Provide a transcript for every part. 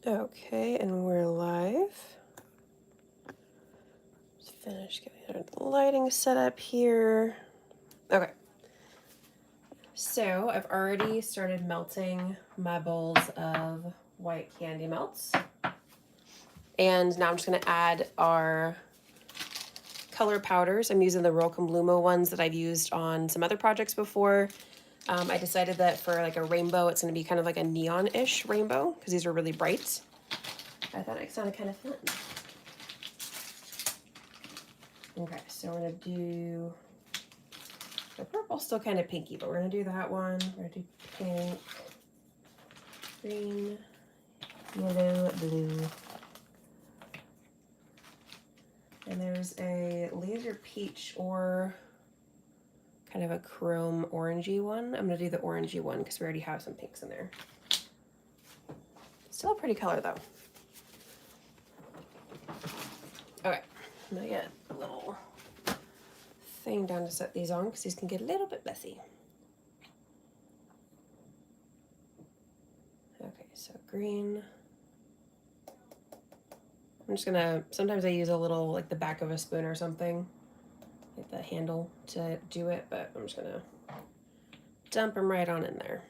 Okay, and we're live. Just finish getting the lighting set up here. Okay. So I've already started melting my bowls of white candy melts. And now I'm just going to add our color powders. I'm using the Rokum Lumo ones that I've used on some other projects before. I decided that for like a rainbow, it's going to be kind of like a neon-ish rainbow because these are really bright. I thought it sounded kind of fun. Okay, so we're going to do the purple's still kind of pinky, but we're going to do that one. We're going to do pink, green, yellow, blue. And there's a laser peach or kind of a chrome orangey one. I'm going to do the orangey one because we already have some pinks in there. Still a pretty color though. Okay, I'm going to get a little thing down to set these on because these can get a little bit messy. Okay, so green. I'm just gonna, sometimes I use a little, like the back of a spoon or something, like the handle to do it, but I'm just gonna dump them right on in there.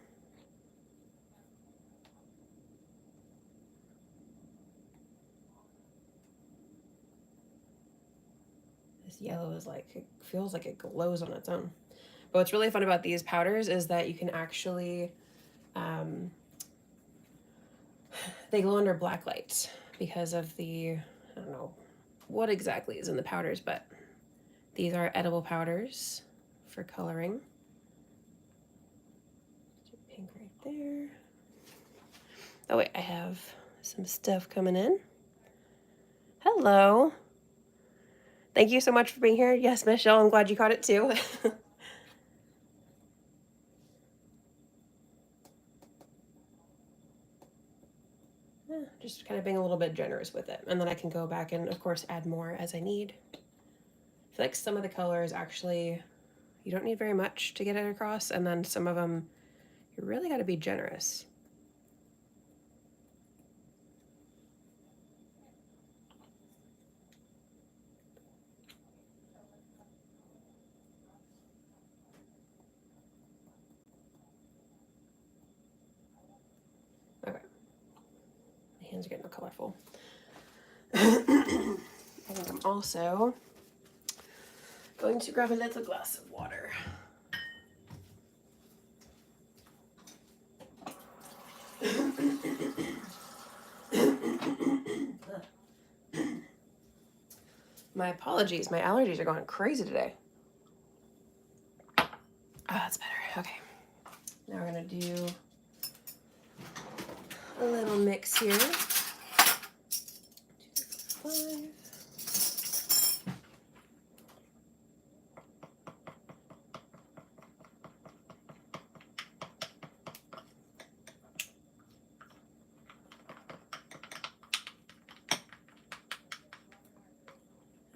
This yellow is like, it feels like it glows on its own. But what's really fun about these powders is that you can actually, they glow under black light because of the, I don't know what exactly is in the powders, but these are edible powders for coloring. Pink right there. Oh wait, I have some stuff coming in. Hello. Thank you so much for being here. Yes, Michelle, I'm glad you caught it too. Just kind of being a little bit generous with it. And then I can go back and, of course, add more as I need. I feel like some of the colors actually, you don't need very much to get it across. And then some of them, you really got to be generous. Okay. My hands are getting colorful. I think I'm also going to grab a little glass of water. My apologies, my allergies are going crazy today. Oh, that's better. Okay. Now we're gonna do a little mix here. 2, 5.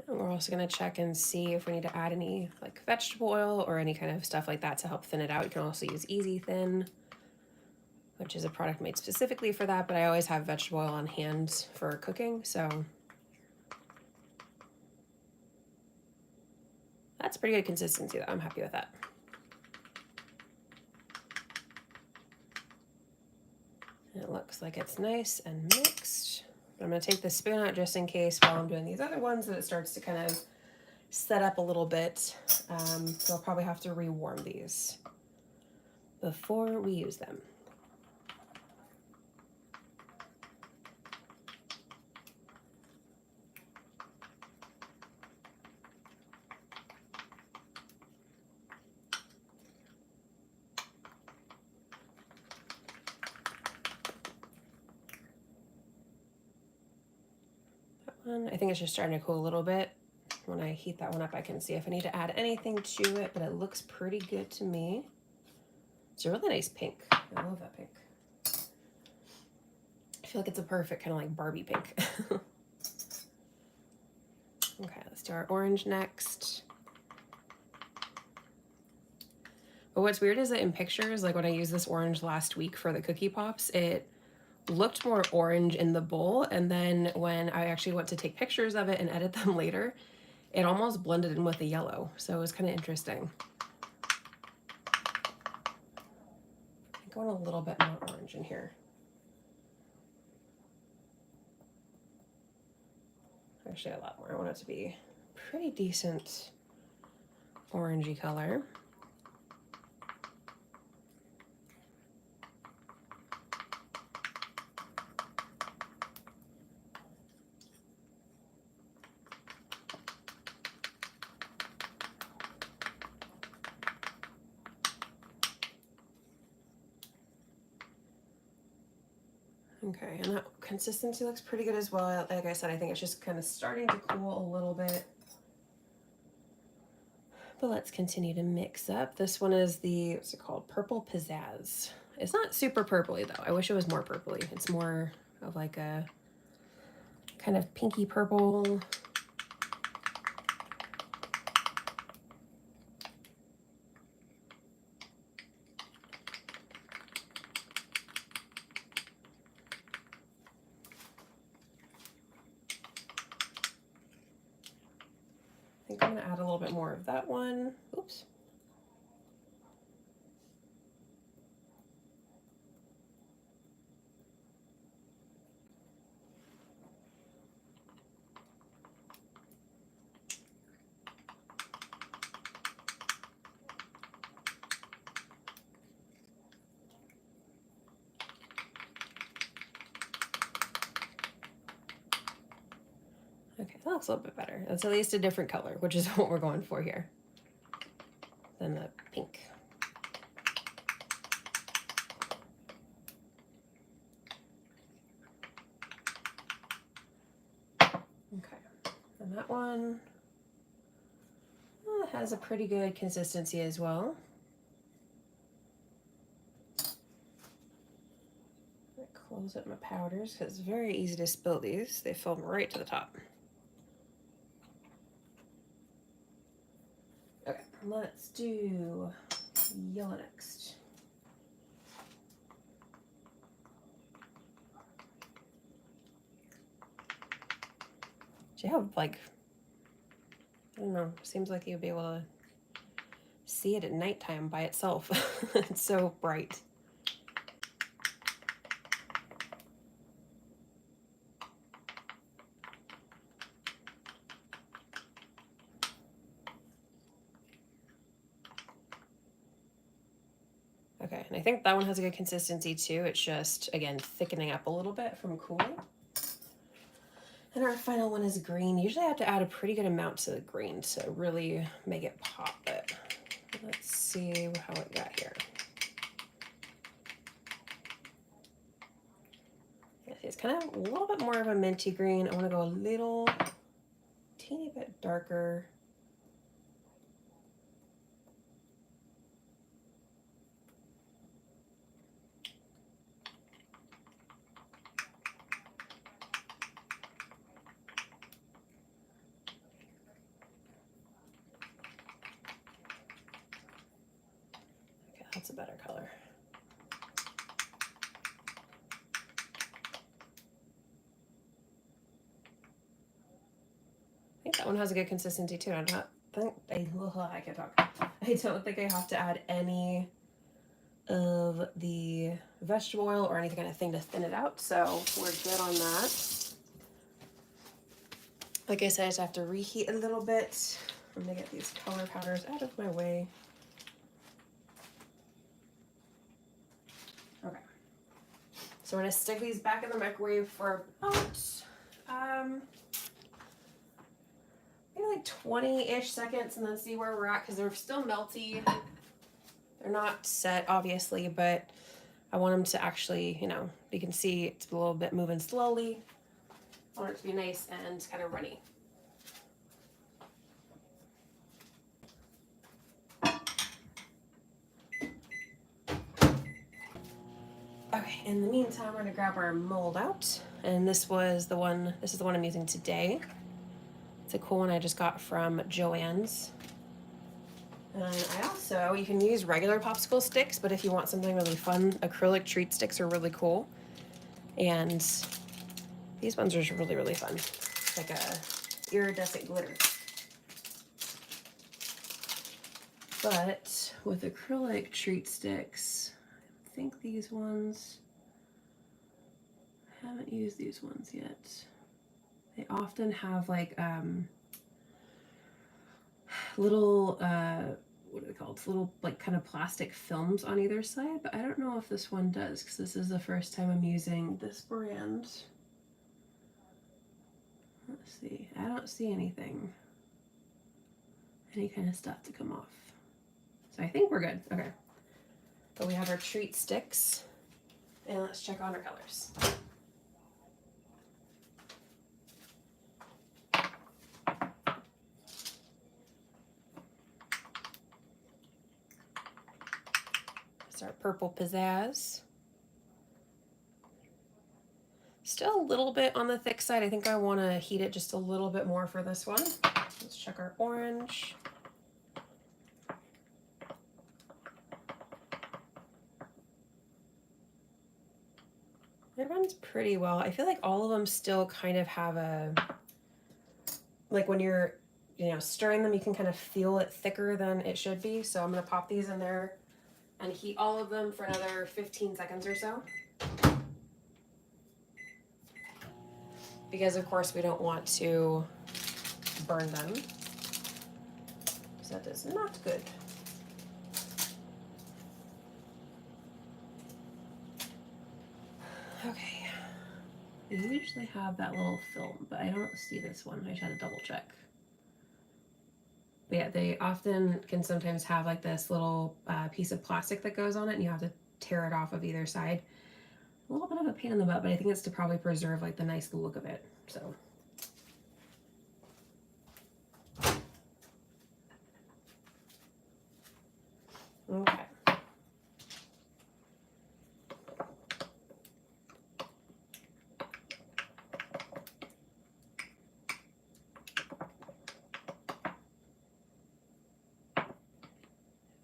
And we're also going to check and see if we need to add any like vegetable oil or any kind of stuff like that to help thin it out. You can also use Easy Thin, which is a product made specifically for that, but I always have vegetable oil on hand for cooking, so that's pretty good consistency. I'm happy with that. And it looks like it's nice and mixed. I'm going to take the spoon out just in case while I'm doing these other ones that it starts to kind of set up a little bit. So I'll probably have to rewarm these before we use them. I think it's just starting to cool a little bit. When I heat that one up, I can see if I need to add anything to it, but it looks pretty good to me. It's a really nice pink. I love that pink. I feel like it's a perfect kind of like Barbie pink. Okay, let's do our orange next. But what's weird is that in pictures, like when I used this orange last week for the cookie pops, it looked more orange in the bowl, and then when I actually went to take pictures of it and edit them later, it almost blended in with the yellow, so it was kind of interesting. I'm going a little bit more orange in here. Actually, a lot more. I want it to be pretty decent orangey color. Okay, and that consistency looks pretty good as well. Like I said, I think it's just kind of starting to cool a little bit. But let's continue to mix up. This one is the, what's it called? Purple Pizzazz. It's not super purpley though. I wish it was more purpley. It's more of like a kind of pinky purple. I think I'm gonna add a little bit more of that one. Oops. Okay, that looks a little bit better. That's at least a different color, which is what we're going for here than the pink. Okay, and that one has a pretty good consistency as well. Close up my powders because it's very easy to spill these. They fill right to the top. Okay, let's do yellow next. Do you have like, I don't know, seems like you'd be able to see it at nighttime by itself. It's so bright. Okay, and I think that one has a good consistency too. It's just, again, thickening up a little bit from cooling. And our final one is green. Usually I have to add a pretty good amount to the green to really make it pop it. Let's see how it got here. It's kind of a little bit more of a minty green. I want to go a little teeny bit darker. Okay, that's a better color. I think that one has a good consistency too. I can't talk. I don't think I have to add any of the vegetable oil or any kind of thing to thin it out, so we're good on that. Like I said, I just have to reheat a little bit. I'm gonna get these color powders out of my way. Okay, so we're gonna stick these back in the microwave for about maybe like 20-ish seconds, and then see where we're at, because they're still melty. They're not set, obviously, but I want them to actually, you know, you can see it's a little bit moving slowly. I want it to be nice and kind of runny. Okay, in the meantime, we're gonna grab our mold out, and this is the one I'm using today. It's a cool one I just got from Joann's. And I also, you can use regular popsicle sticks, but if you want something really fun, acrylic treat sticks are really cool. And these ones are really, really fun. It's like a iridescent glitter. But with acrylic treat sticks, I think these ones, I haven't used these ones yet. They often have like little, what are they called? Little like kind of plastic films on either side, but I don't know if this one does because this is the first time I'm using this brand. Let's see, I don't see anything, any kind of stuff to come off. So I think we're good, okay. But we have our treat sticks, and let's check on our colors. It's our purple pizzazz. Still a little bit on the thick side. I think I want to heat it just a little bit more for this one. Let's check our orange. It runs pretty well. I feel like all of them still kind of have a, like when you're, you know, stirring them, you can kind of feel it thicker than it should be. So I'm going to pop these in there and heat all of them for another 15 seconds or so. Because of course we don't want to burn them. So that is not good. Okay. They usually have that little film, but I don't see this one. I just had to double check. But yeah, they often can sometimes have like this little piece of plastic that goes on it, and you have to tear it off of either side. A little bit of a pain in the butt, but I think it's to probably preserve like the nice look of it. So. Okay.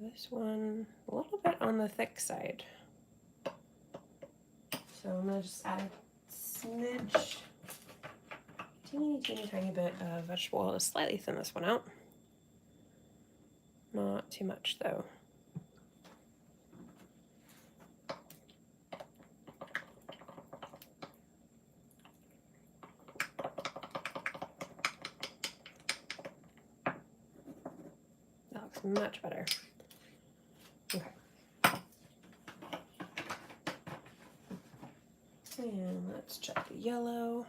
This one a little bit on the thick side. So I'm gonna just add a smidge, teeny tiny bit of vegetable oil to slightly thin this one out. Not too much though. That looks much better. Okay. And let's check the yellow.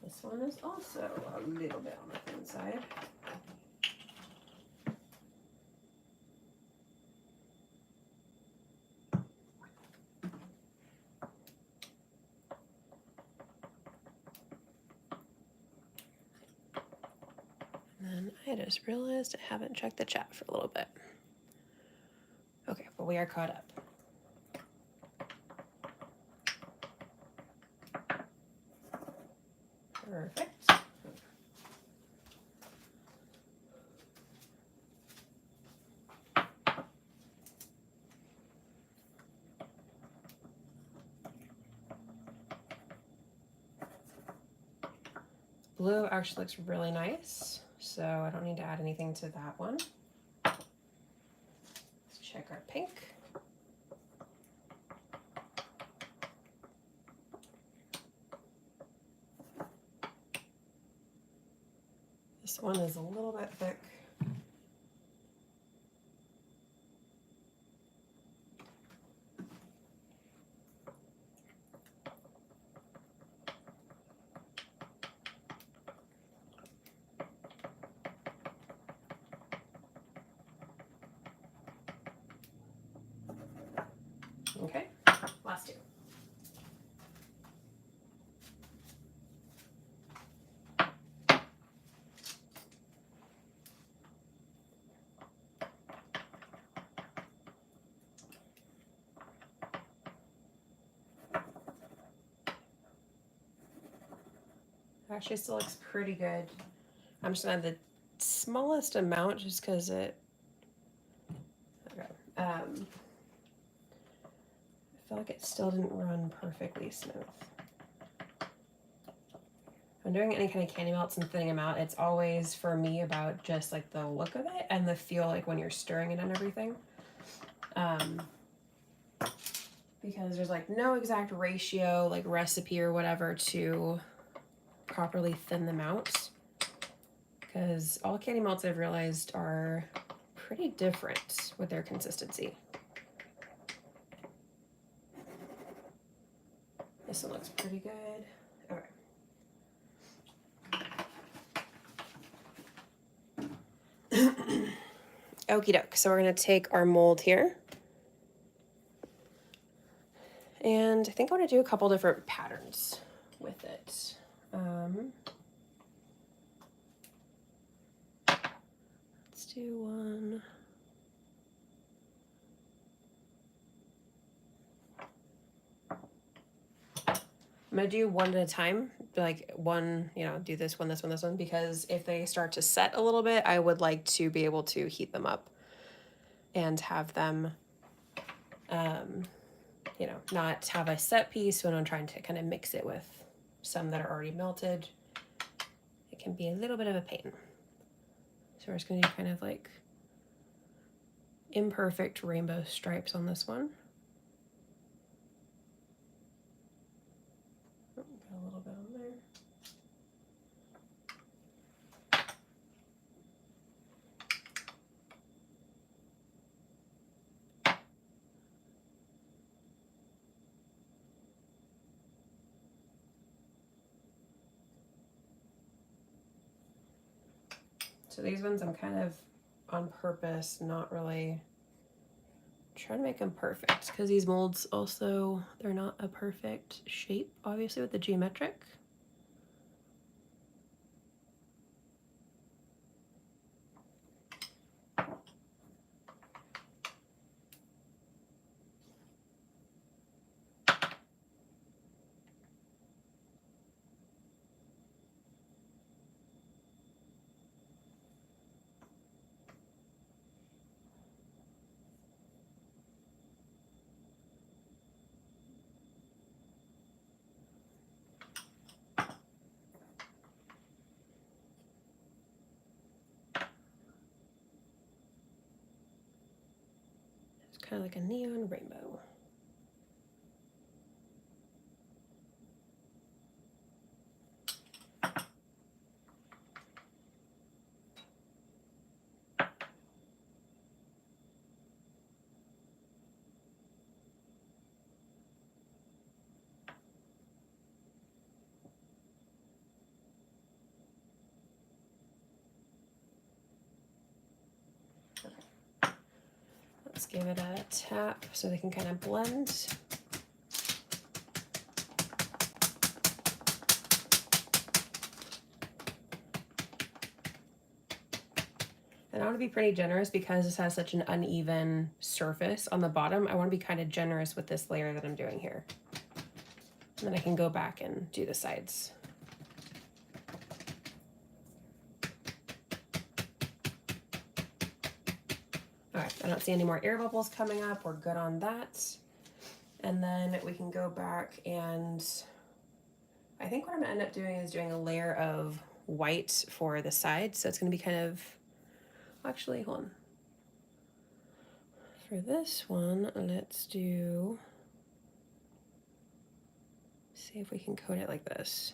This one is also a little bit on the thin side. And then I just realized I haven't checked the chat for a little bit. Okay, but we are caught up. Perfect. Blue actually looks really nice, so I don't need to add anything to that one. Let's check our pink. This one is a little bit thick. Okay, last two. Actually still looks pretty good. I'm just gonna add the smallest amount just because it, okay. I feel like it still didn't run perfectly smooth. When doing any kind of candy melts and thinning them out, it's always, for me, about just like the look of it and the feel, like when you're stirring it and everything. Because there's like no exact ratio, like recipe or whatever, to properly thin them out. Because all candy melts, I've realized, are pretty different with their consistency. This one looks pretty good. Okay. Okie doke. So we're going to take our mold here. And I think I want to do a couple different patterns with it. Let's do one. I'm going to do one at a time, like one, you know, do this one, this one, this one, because if they start to set a little bit, I would like to be able to heat them up and have them, you know, not have a set piece when I'm trying to kind of mix it with some that are already melted. It can be a little bit of a pain. So we're just going to do kind of like imperfect rainbow stripes on this one. Oh, got a little bit on there. So these ones I'm kind of on purpose, not really trying to make them perfect, because these molds also, they're not a perfect shape, obviously, with the geometric. It's kind of like a neon rainbow. Let's give it a tap so they can kind of blend. And I want to be pretty generous because this has such an uneven surface on the bottom. I want to be kind of generous with this layer that I'm doing here. And then I can go back and do the sides. All right, I don't see any more air bubbles coming up. We're good on that. And then we can go back, and I think what I'm gonna end up doing is doing a layer of white for the sides. So it's gonna be kind of, actually, hold on. For this one, let's do, see if we can coat it like this.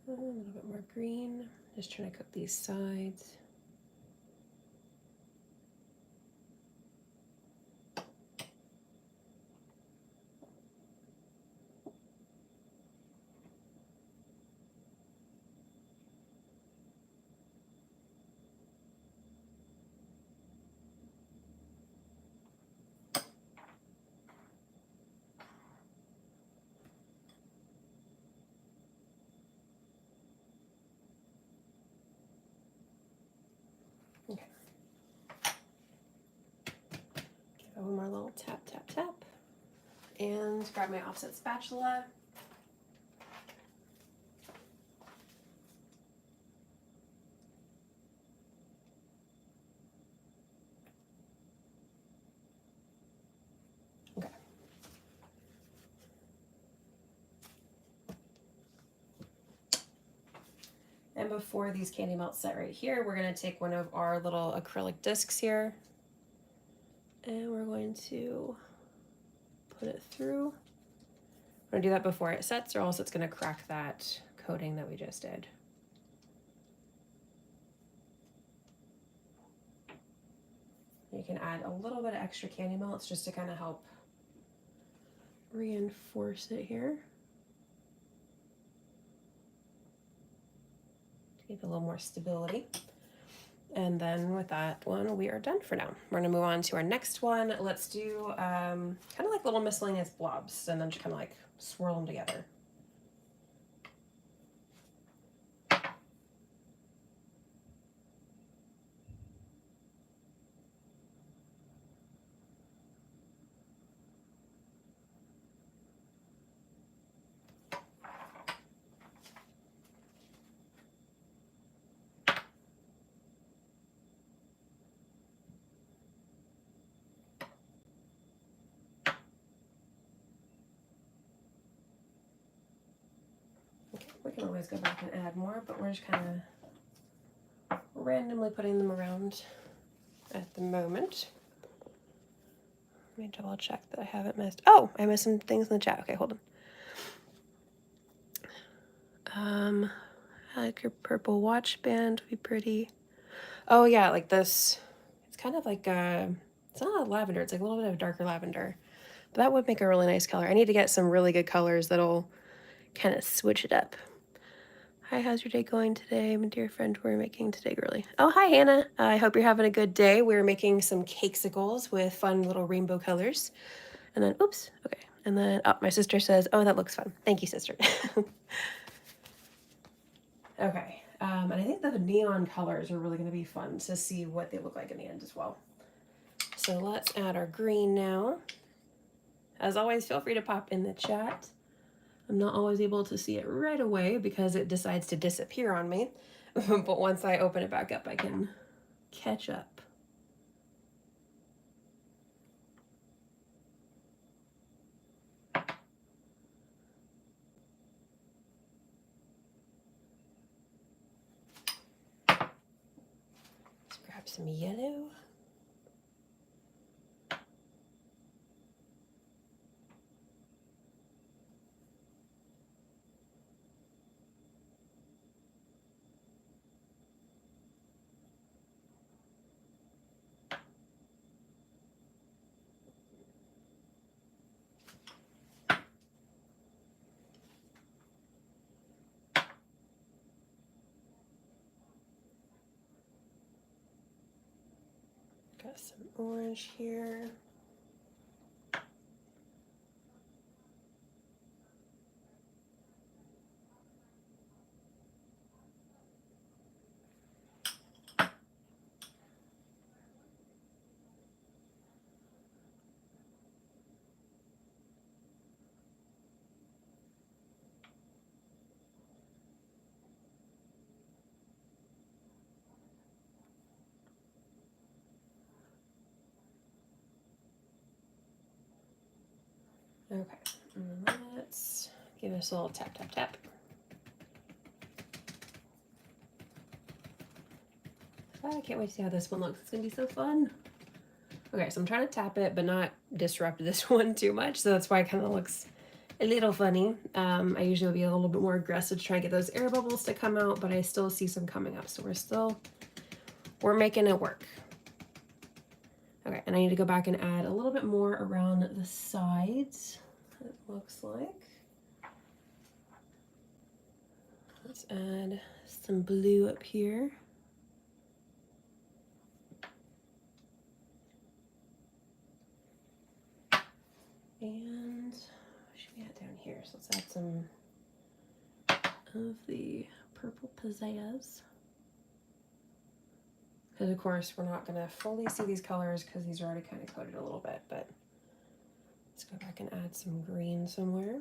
A little bit more green. Just trying to coat these sides. Okay. Give it one more little tap, tap, tap. And grab my offset spatula. Okay. And before these candy melts set right here, we're going to take one of our little acrylic discs here, and we're going to put it through. I'm going to do that before it sets, or else it's going to crack that coating that we just did. You can add a little bit of extra candy melts just to kind of help reinforce it here. To give it a little more stability. And then with that one, we are done for now. We're gonna move on to our next one. Let's do kind of like little miscellaneous blobs, and then just kind of like swirl them together. Okay, we can always go back and add more, but we're just kind of randomly putting them around at the moment. Let me double check that I haven't missed. Oh, I missed some things in the chat. Okay, hold on. I like your purple watch band would be pretty. Oh yeah, like this. It's kind of like it's not lavender. It's like a little bit of darker lavender. But that would make a really nice color. I need to get some really good colors that'll kind of switch it up. Hi, how's your day going today? My dear friend, we're making today girly. Oh, hi, Hannah. I hope you're having a good day. We're making some Cakesicles with fun little rainbow colors. And then, oops, okay. And then, oh, my sister says, oh, that looks fun. Thank you, sister. Okay, and I think the neon colors are really going to be fun to see what they look like in the end as well. So let's add our green now. As always, feel free to pop in the chat. I'm not always able to see it right away because it decides to disappear on me. But once I open it back up, I can catch up. Let's grab some yellow. Got some orange here. Okay, let's give us a little tap, tap, tap. I can't wait to see how this one looks. It's gonna be so fun. Okay, so I'm trying to tap it, but not disrupt this one too much. So that's why it kind of looks a little funny. I usually would be a little bit more aggressive to try and get those air bubbles to come out, but I still see some coming up. So we're making it work. Okay, and I need to go back and add a little bit more around the sides, it looks like. Let's add some blue up here. And what should we add down here? So let's add some of the purple pizzazz. Because of course we're not going to fully see these colors because these are already kind of coated a little bit, but let's go back and add some green somewhere.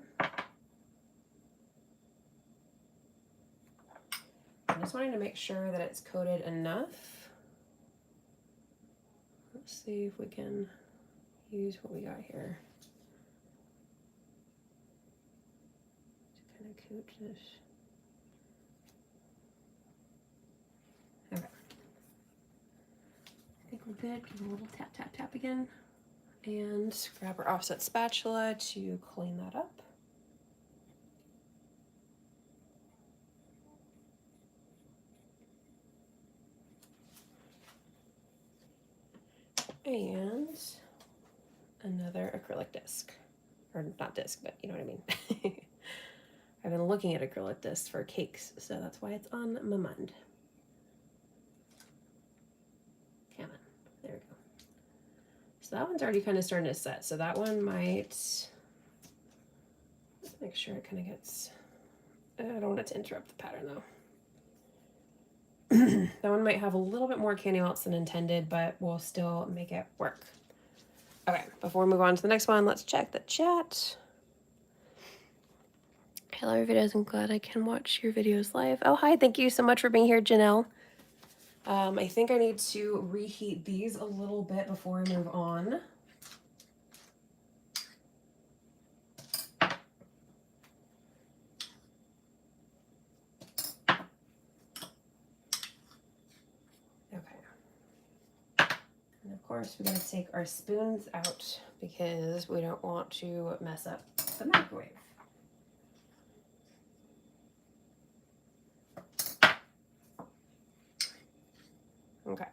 I'm just wanting to make sure that it's coated enough. Let's see if we can use what we got here to kind of coat this. Okay. I think we're good. Give it a little tap, tap, tap again. And grab our offset spatula to clean that up. And another acrylic disc. Or not disc, but you know what I mean. I've been looking at acrylic discs for cakes, so that's why it's on my mind. Come on, there we go. So that one's already kind of starting to set, so that one might, let's make sure it kind of gets, I don't want it to interrupt the pattern though. That one might have a little bit more candy melts than intended, but we'll still make it work. Okay, before we move on to the next one, let's check the chat. I love your videos. I'm glad I can watch your videos live. Oh, hi. Thank you so much for being here, Janelle. I think I need to reheat these a little bit before we move on. And of course, we're going to take our spoons out because we don't want to mess up the microwave. Okay.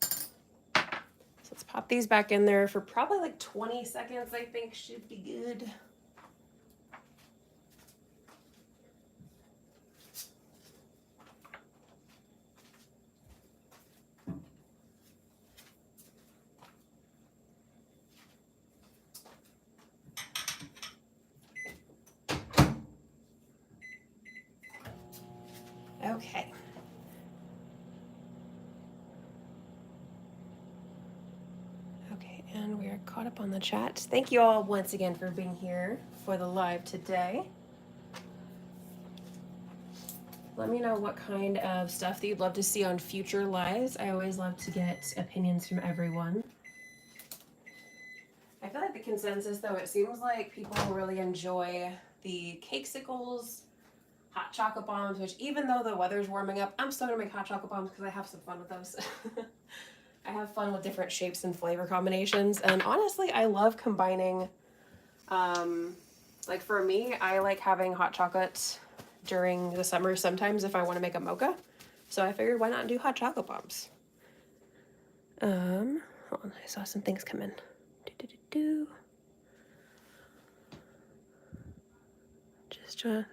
So let's pop these back in there for probably like 20 seconds, I think should be good. Okay. Okay, and we are caught up on the chat. Thank you all once again for being here for the live today. Let me know what kind of stuff that you'd love to see on future lives. I always love to get opinions from everyone. I feel like the consensus, though, it seems like people really enjoy the Cakesicles, hot chocolate bombs, which even though the weather's warming up, I'm still gonna make hot chocolate bombs because I have some fun with those. I have fun with different shapes and flavor combinations, and honestly, I love combining, like for me, I like having hot chocolate during the summer sometimes if I want to make a mocha. So I figured why not do hot chocolate bombs? Hold on, I saw some things come in.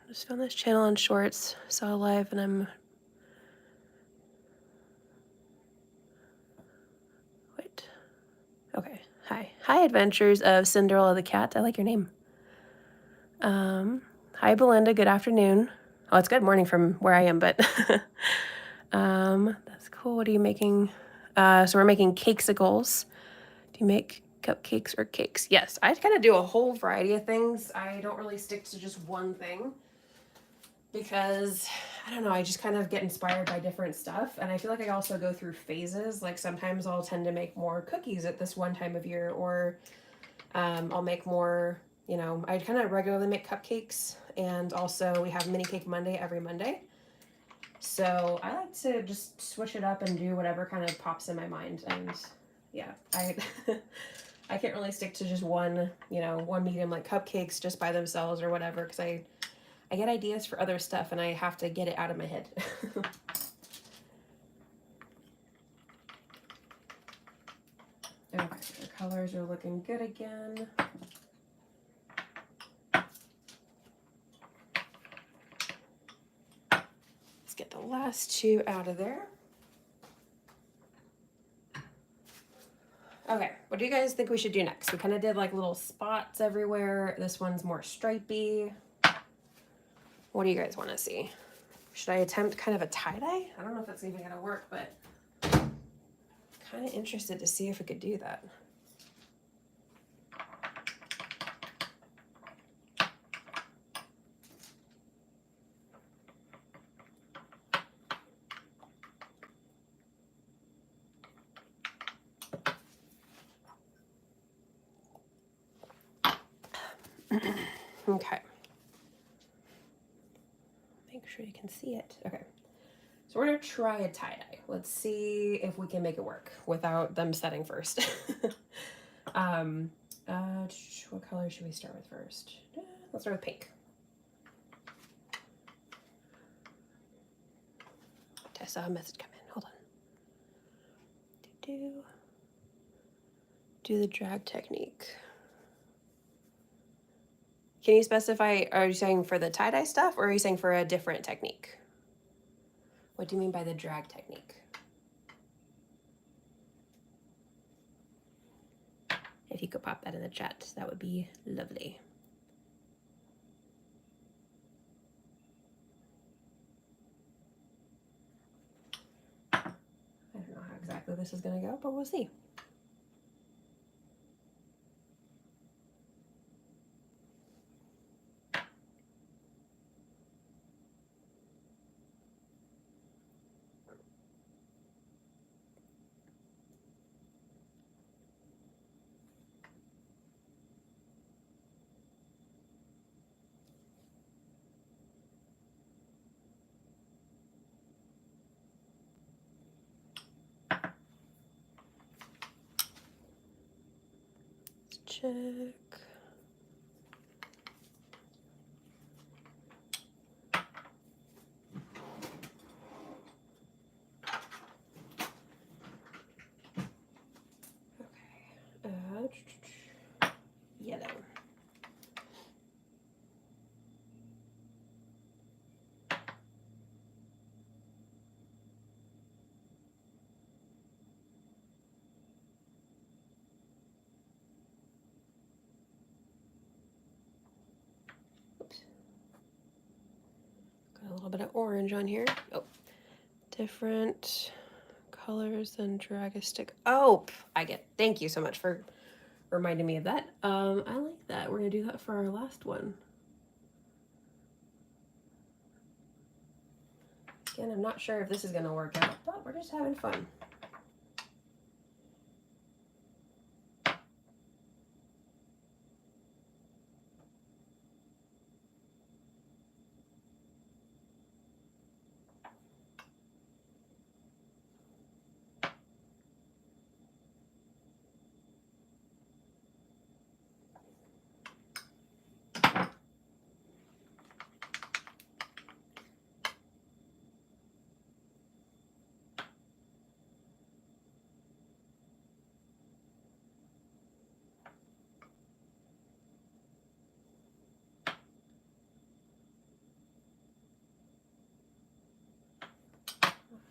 Just found this channel on Shorts, saw live, and I'm okay. Hi Adventures of Cinderella the Cat. I like your name. Hi Belinda, good afternoon. Oh, it's good morning from where I am, but that's cool. What are you making? So we're making Cakesicles. Do you make cupcakes or cakes? Yes, I kind of do a whole variety of things. I don't really stick to just one thing because, I don't know, I just kind of get inspired by different stuff. And I feel like I also go through phases. Like sometimes I'll tend to make more cookies at this one time of year, or I'll make more, you know, I kind of regularly make cupcakes. And also we have Mini Cake Monday every Monday. So I like to just switch it up and do whatever kind of pops in my mind. And yeah, I can't really stick to just one, you know, one medium like cupcakes just by themselves or whatever, because I get ideas for other stuff and I have to get it out of my head. Okay, the colors are looking good again. Let's get the last two out of there. Okay, what do you guys think we should do next? We kind of did like little spots everywhere. This one's more stripey. What do you guys want to see? Should I attempt kind of a tie-dye? I don't know if that's even gonna work, but kind of interested to see if we could do that. Okay. Make sure you can see it. Okay. So we're gonna try a tie-dye. Let's see if we can make it work without them setting first. What color should we start with first? Let's start with pink. I saw a message come in. Hold on. Do the drag technique. Can you specify, are you saying for the tie-dye stuff or are you saying for a different technique? What do you mean by the drag technique? If you could pop that in the chat, that would be lovely. I don't know how exactly this is going to go, but we'll see. Check. Okay. Yellow. Oops. Got a little bit of orange on here. Oh, different colors than Dragistic. Oh, I get. Thank you so much for reminding me of that. I like that. We're gonna do that for our last one. Again, I'm not sure if this is gonna work out, but we're just having fun.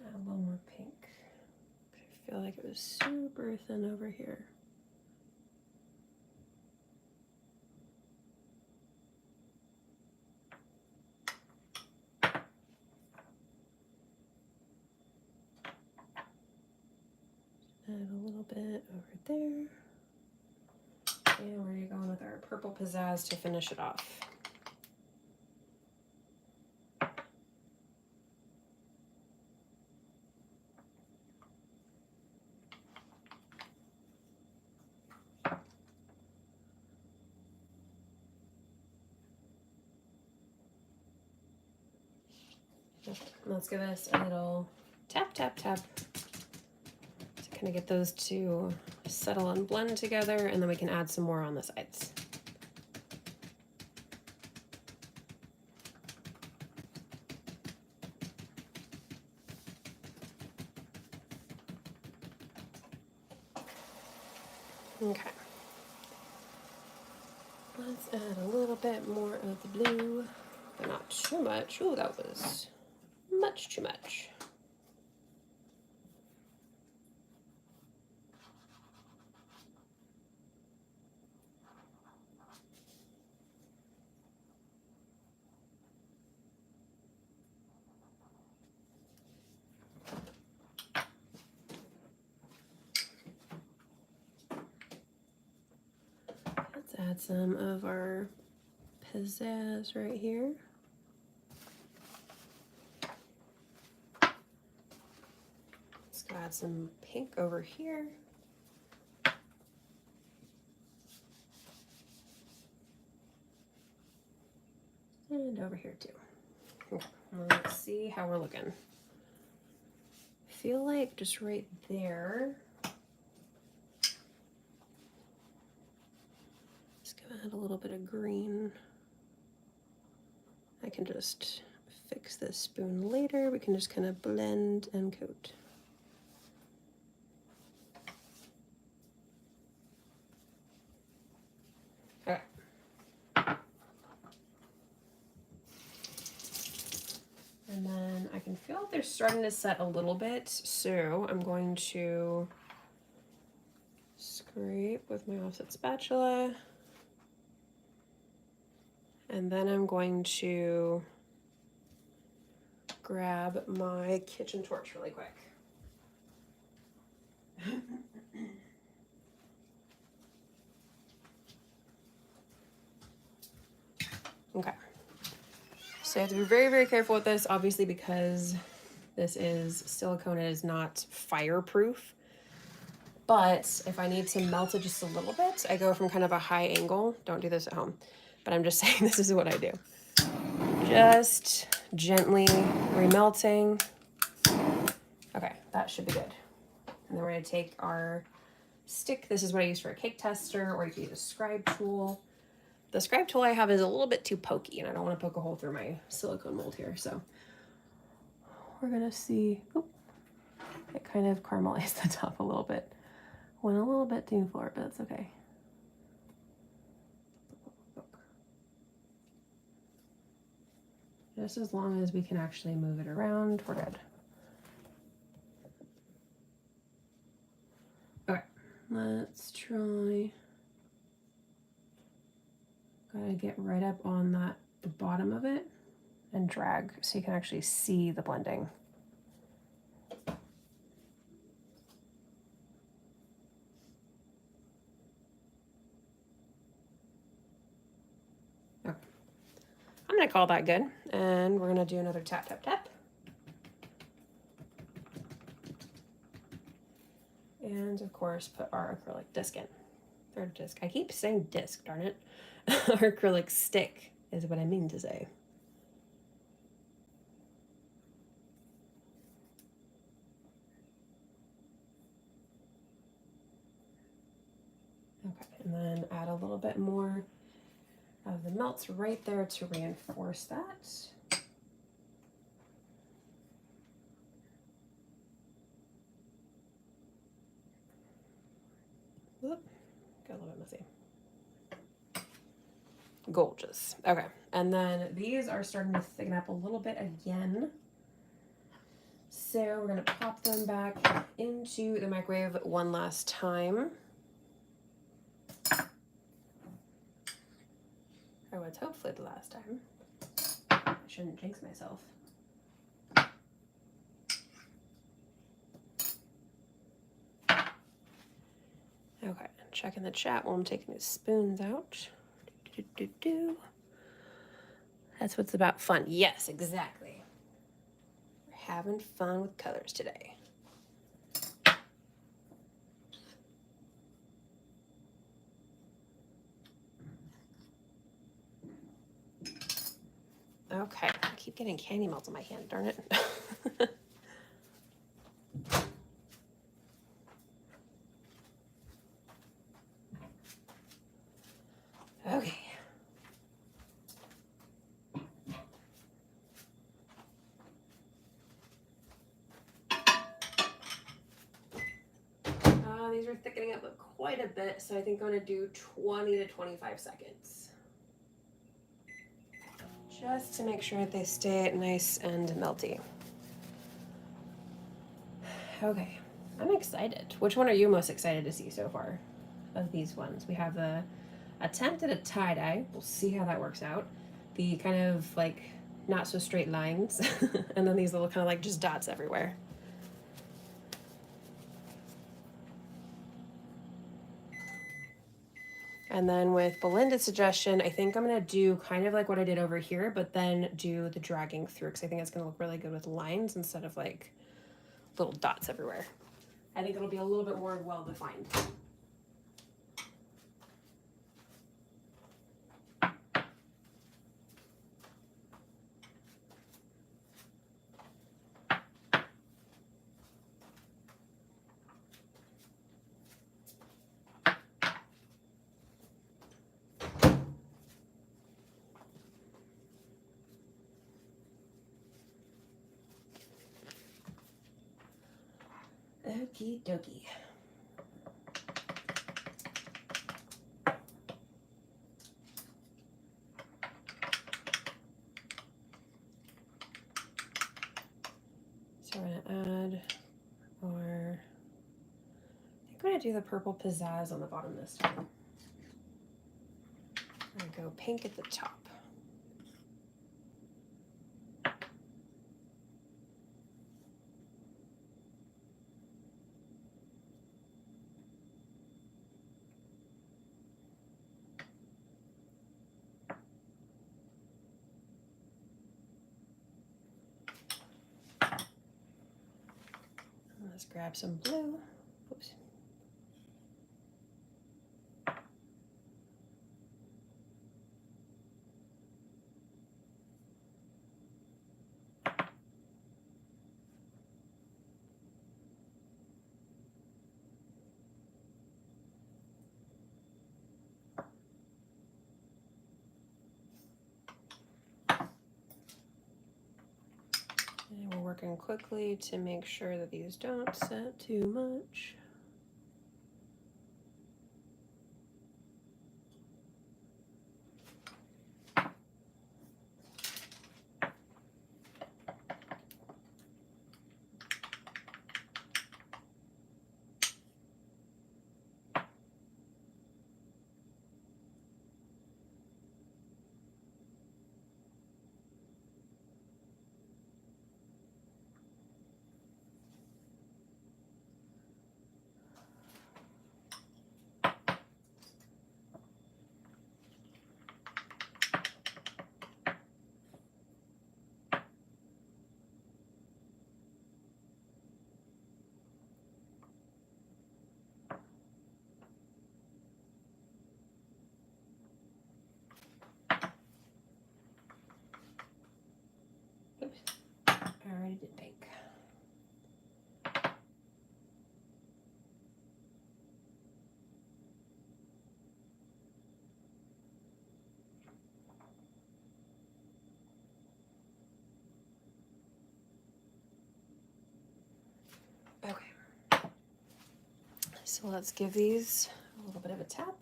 Add a little more pink. I feel like it was super thin over here. Add a little bit over there. And we're going with our purple pizzazz to finish it off. Okay, let's give us a little tap, tap, tap to kind of get those to settle and blend together, and then we can add some more on the sides. Okay. Let's add a little bit more of the blue, but not too much. Oh, that was much too much. add some of our pizzazz right here. Let's go add some pink over here. And over here too. Okay, let's see how we're looking. Feel like just right there. Just gonna add a little bit of green. I can just fix this spoon later. We can just kind of blend and coat. Okay. And then I can feel they're starting to set a little bit, so I'm going to scrape with my offset spatula. And then I'm going to grab my kitchen torch really quick. Okay. So you have to be very, very careful with this, obviously, because this is silicone, it is not fireproof. But if I need to melt it just a little bit, I go from kind of a high angle. Don't do this at home, but I'm just saying this is what I do. Just gently remelting. Okay, that should be good. And then we're gonna take our stick. This is what I use for a cake tester, or you can use a scribe tool. The scribe tool I have is a little bit too pokey, and I don't want to poke a hole through my silicone mold here. So we're gonna see, oop, it kind of caramelized the top a little bit. Went a little bit too far, but that's okay. Just as long as we can actually move it around, we're good. Okay, let's try. Gotta get right up on the bottom of it and drag so you can actually see the blending. Okay. I'm gonna call that good, and we're gonna do another tap, tap, tap. And of course, put our acrylic disc in. Or disc, I keep saying disc, darn it. Our acrylic stick is what I mean to say. Okay, and then add a little bit more of the melts right there to reinforce that. Whoop, got a little bit messy. Gorgeous. Okay, and then these are starting to thicken up a little bit again. So we're gonna pop them back into the microwave one last time. Or was hopefully the last time. I shouldn't jinx myself. Okay, checking the chat while I'm taking these spoons out. That's what's about fun. Yes, exactly. We're having fun with colors today. Okay, I keep getting candy melts on my hand, darn it. Okay. These are thickening up quite a bit, so I think I'm going to do 20 to 25 seconds. Just to make sure that they stay nice and melty. Okay, I'm excited. Which one are you most excited to see so far of these ones? We have the attempt at a tie-dye. We'll see how that works out. The kind of like not so straight lines, and then these little kind of like just dots everywhere. And then with Belinda's suggestion, I think I'm going to do kind of like what I did over here, but then do the dragging through because I think it's going to look really good with lines instead of like little dots everywhere. I think it'll be a little bit more well-defined. Okie dokie. So we're gonna add our, I think I'm gonna do the purple pizzazz on the bottom this time. I'm gonna go pink at the top. Let's grab some blue. Oops. And we're working quickly to make sure that these don't set too much. Oops. I already did pink. Okay. So let's give these a little bit of a tap.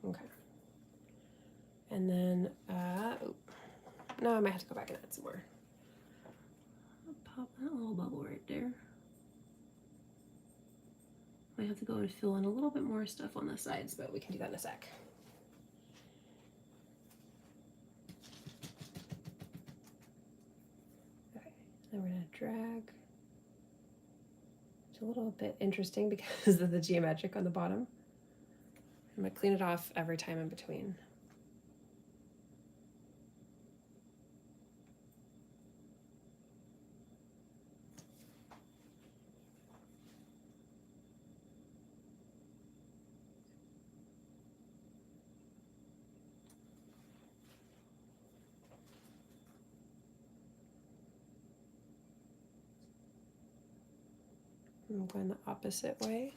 Okay. And then, no, I might have to go back and add some more. I'll pop that little bubble right there. Might have to go and fill in a little bit more stuff on the sides, but we can do that in a sec. Okay, then we're gonna drag. It's a little bit interesting because of the geometric on the bottom. I'm gonna clean it off every time in between. I'm going the opposite way.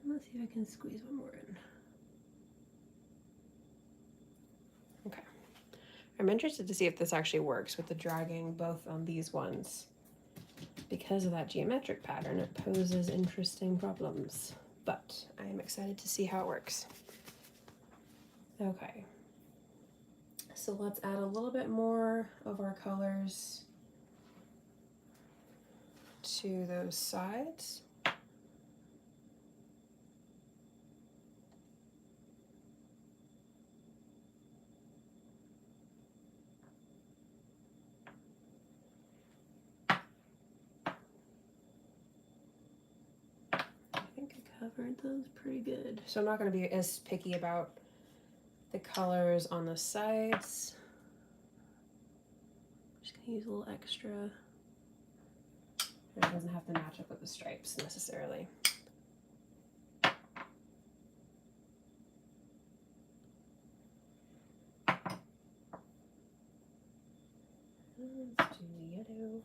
Let's see if I can squeeze one more in. Okay. I'm interested to see if this actually works with the dragging both on these ones. Because of that geometric pattern, it poses interesting problems, but I am excited to see how it works. Okay. So let's add a little bit more of our colors to those sides. I think I covered those pretty good. So I'm not going to be as picky about the colors on the sides. Just going to use a little extra. It doesn't have to match up with the stripes necessarily. Let's do yellow.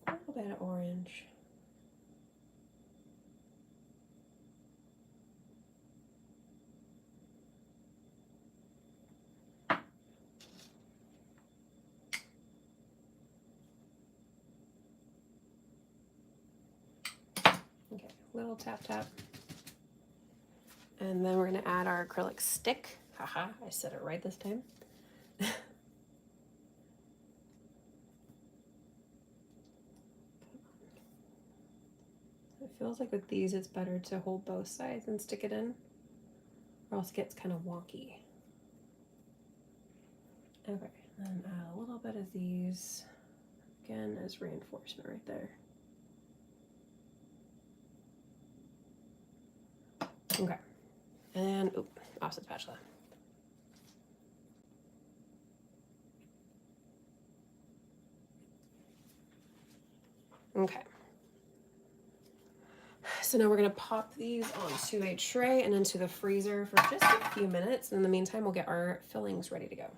A little bit of orange. Okay, little tap tap. And then we're going to add our acrylic stick. Haha, I said it right this time. It feels like with these it's better to hold both sides and stick it in, or else it gets kind of wonky. Okay, and then add a little bit of these, again, as reinforcement right there. Okay, and offset spatula. Okay. So now we're going to pop these onto a tray and into the freezer for just a few minutes. And in the meantime, we'll get our fillings ready to go.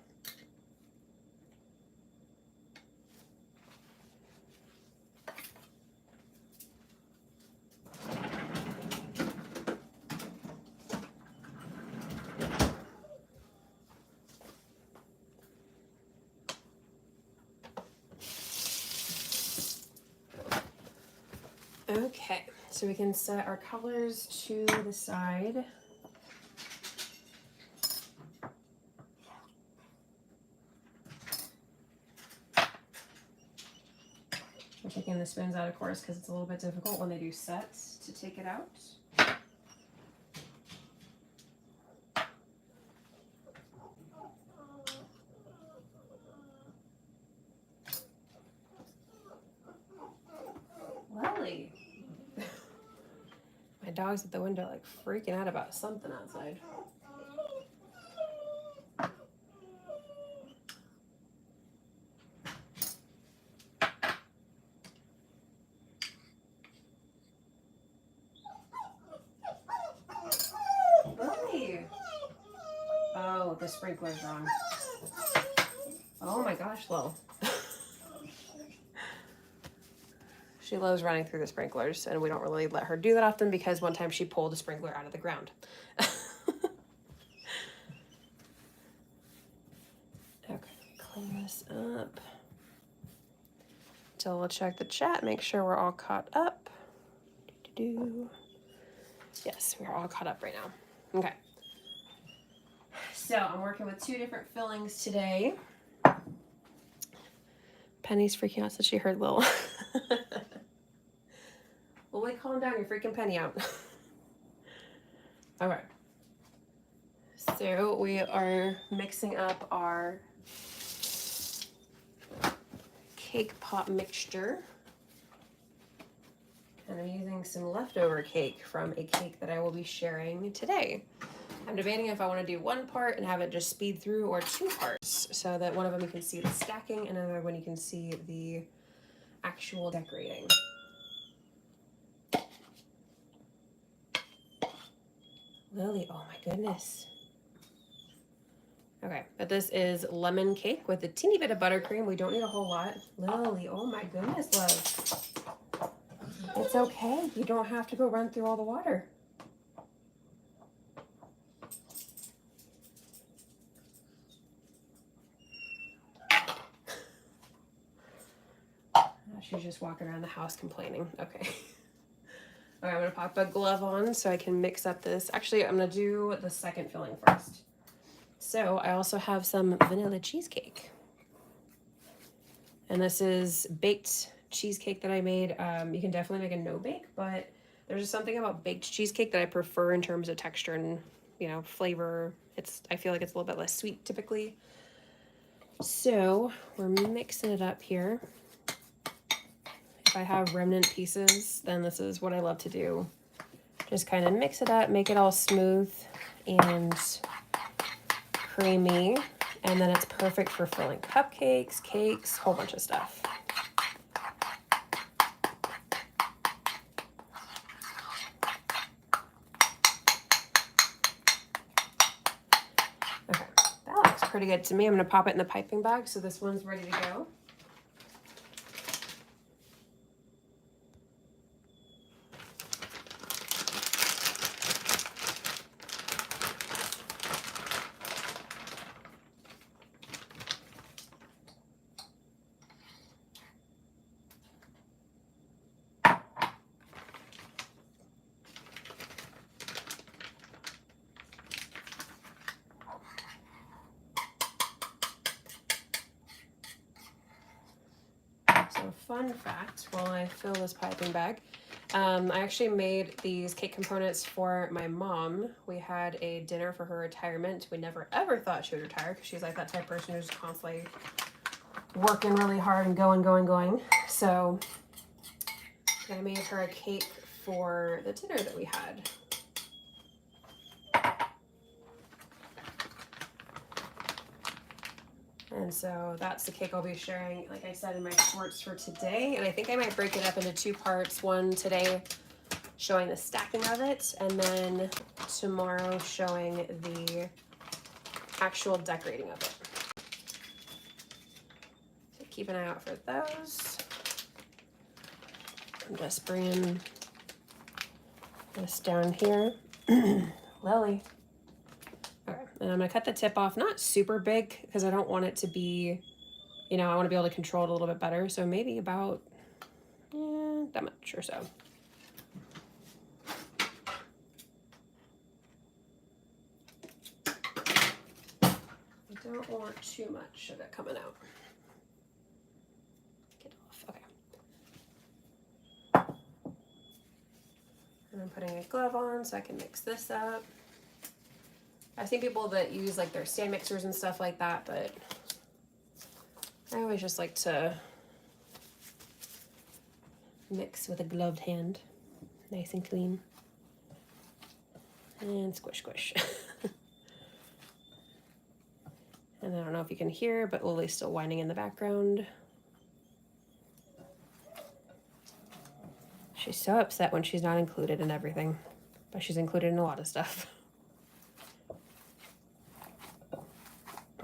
Okay, so we can set our colors to the side. I'm taking the spoons out, of course, because it's a little bit difficult when they do sets to take it out. Lily. My dog's at the window like freaking out about something outside. Lily. Oh, the sprinkler's wrong. Oh my gosh, Lil. She loves running through the sprinklers, and we don't really let her do that often because one time she pulled a sprinkler out of the ground. Okay, clean this up. So we'll check the chat, make sure we're all caught up. Yes, we're all caught up right now. Okay. So I'm working with 2 different fillings today. Penny's freaking out, so she heard Lil. Lily, calm down, you're freaking Penny out. All right. So we are mixing up our cake pop mixture. And I'm using some leftover cake from a cake that I will be sharing today. I'm debating if I want to do 1 part and have it just speed through, or 2 parts, so that one of them you can see the stacking and another one you can see the actual decorating. Lily, oh my goodness. Okay, but this is lemon cake with a teeny bit of buttercream. We don't need a whole lot. Lily, oh my goodness, love. It's okay. You don't have to go run through all the water. She's just walking around the house complaining. Okay. Okay, I'm gonna pop a glove on so I can mix up this. Actually, I'm gonna do the second filling first. So I also have some vanilla cheesecake. And this is baked cheesecake that I made. You can definitely make a no bake, but there's just something about baked cheesecake that I prefer in terms of texture and, you know, flavor. I feel like it's a little bit less sweet typically. So we're mixing it up here. If I have remnant pieces, then this is what I love to do. Just kind of mix it up, make it all smooth and creamy. And then it's perfect for filling cupcakes, cakes, whole bunch of stuff. Okay, that looks pretty good to me. I'm gonna pop it in the piping bag so this one's ready to go. So fun fact, while I fill this piping bag, I actually made these cake components for my mom. We had a dinner for her retirement. We never ever thought she would retire because she's like that type of person who's constantly working really hard and going. So I made her a cake for the dinner that we had. And so that's the cake I'll be sharing, like I said, in my shorts for today. And I think I might break it up into two parts. One today showing the stacking of it, and then tomorrow showing the actual decorating of it. So keep an eye out for those. I'm just bringing this down here. Lily. Okay, and I'm gonna cut the tip off, not super big because I don't want it to be, you know, I want to be able to control it a little bit better. So maybe about that much or so. I don't want too much of it coming out. Get off, okay. And I'm putting a glove on so I can mix this up. I've seen people that use like their stand mixers and stuff like that, but I always just like to mix with a gloved hand. Nice and clean. And squish, squish. And I don't know if you can hear, but Lily's still whining in the background. She's so upset when she's not included in everything, but she's included in a lot of stuff.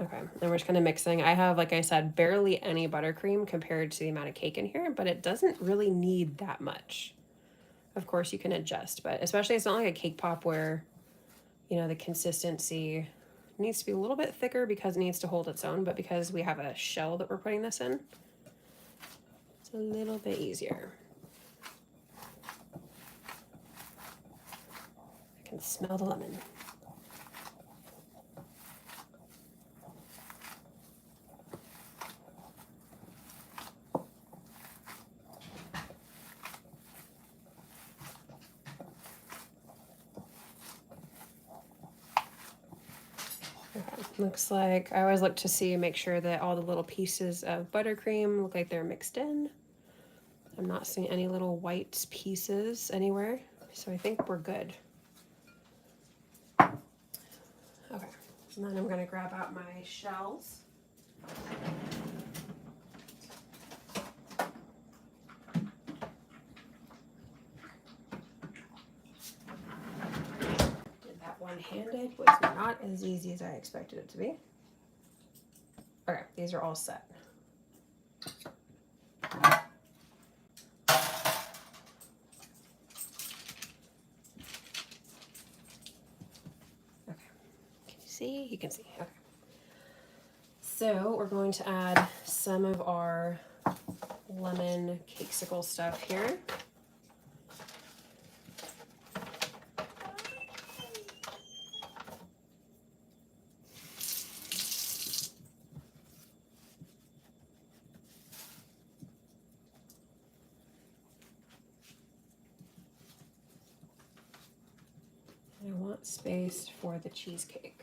Okay, and we're just kind of mixing. I have, like I said, barely any buttercream compared to the amount of cake in here, but it doesn't really need that much. Of course, you can adjust, but especially it's not like a cake pop where, you know, the consistency needs to be a little bit thicker because it needs to hold its own, but because we have a shell that we're putting this in, it's a little bit easier. I can smell the lemon. Looks like I always look to see, make sure that all the little pieces of buttercream look like they're mixed in. I'm not seeing any little white pieces anywhere, so I think we're good. Okay, and then I'm gonna grab out my shells. One-handed was not as easy as I expected it to be. Okay, these are all set. Okay, can you see? You can see, okay. So we're going to add some of our lemon Cakesicle stuff here. space for the cheesecake.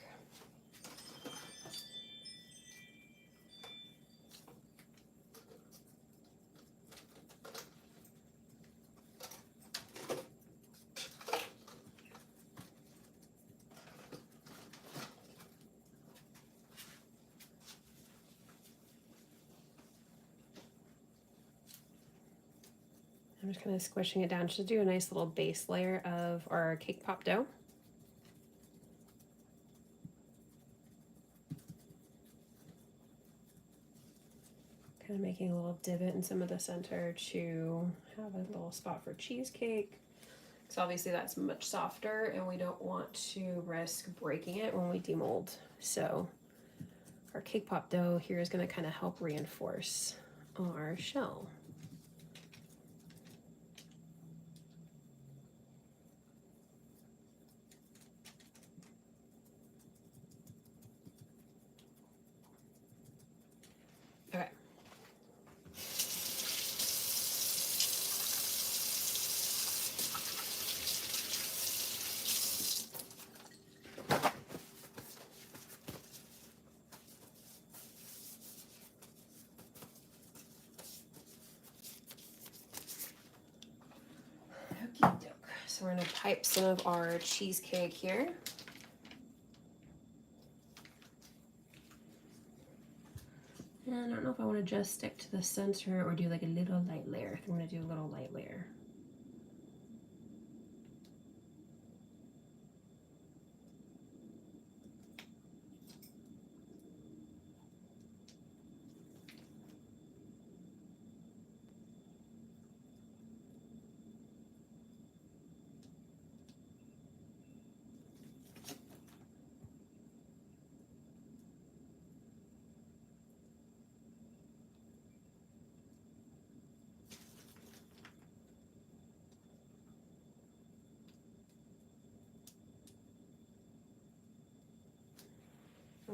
I'm just kind of squishing it down just to do a nice little base layer of our cake pop dough. Kind of making a little divot in some of the center to have a little spot for cheesecake. So obviously that's much softer and we don't want to risk breaking it when we demold. So our cake pop dough here is going to kind of help reinforce our shell. Okay. So we're going to pipe some of our cheesecake here. And I don't know if I want to just stick to the center or do like a little light layer. I think I'm going to do a little light layer.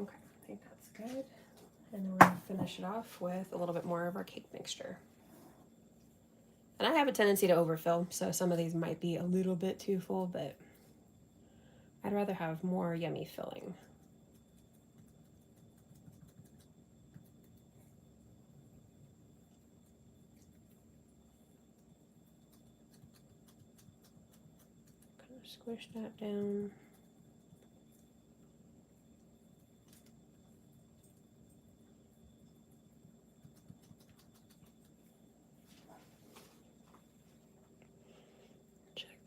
Okay, I think that's good. And then we're going to finish it off with a little bit more of our cake mixture. And I have a tendency to overfill, so some of these might be a little bit too full, but I'd rather have more yummy filling. Kind of squish that down.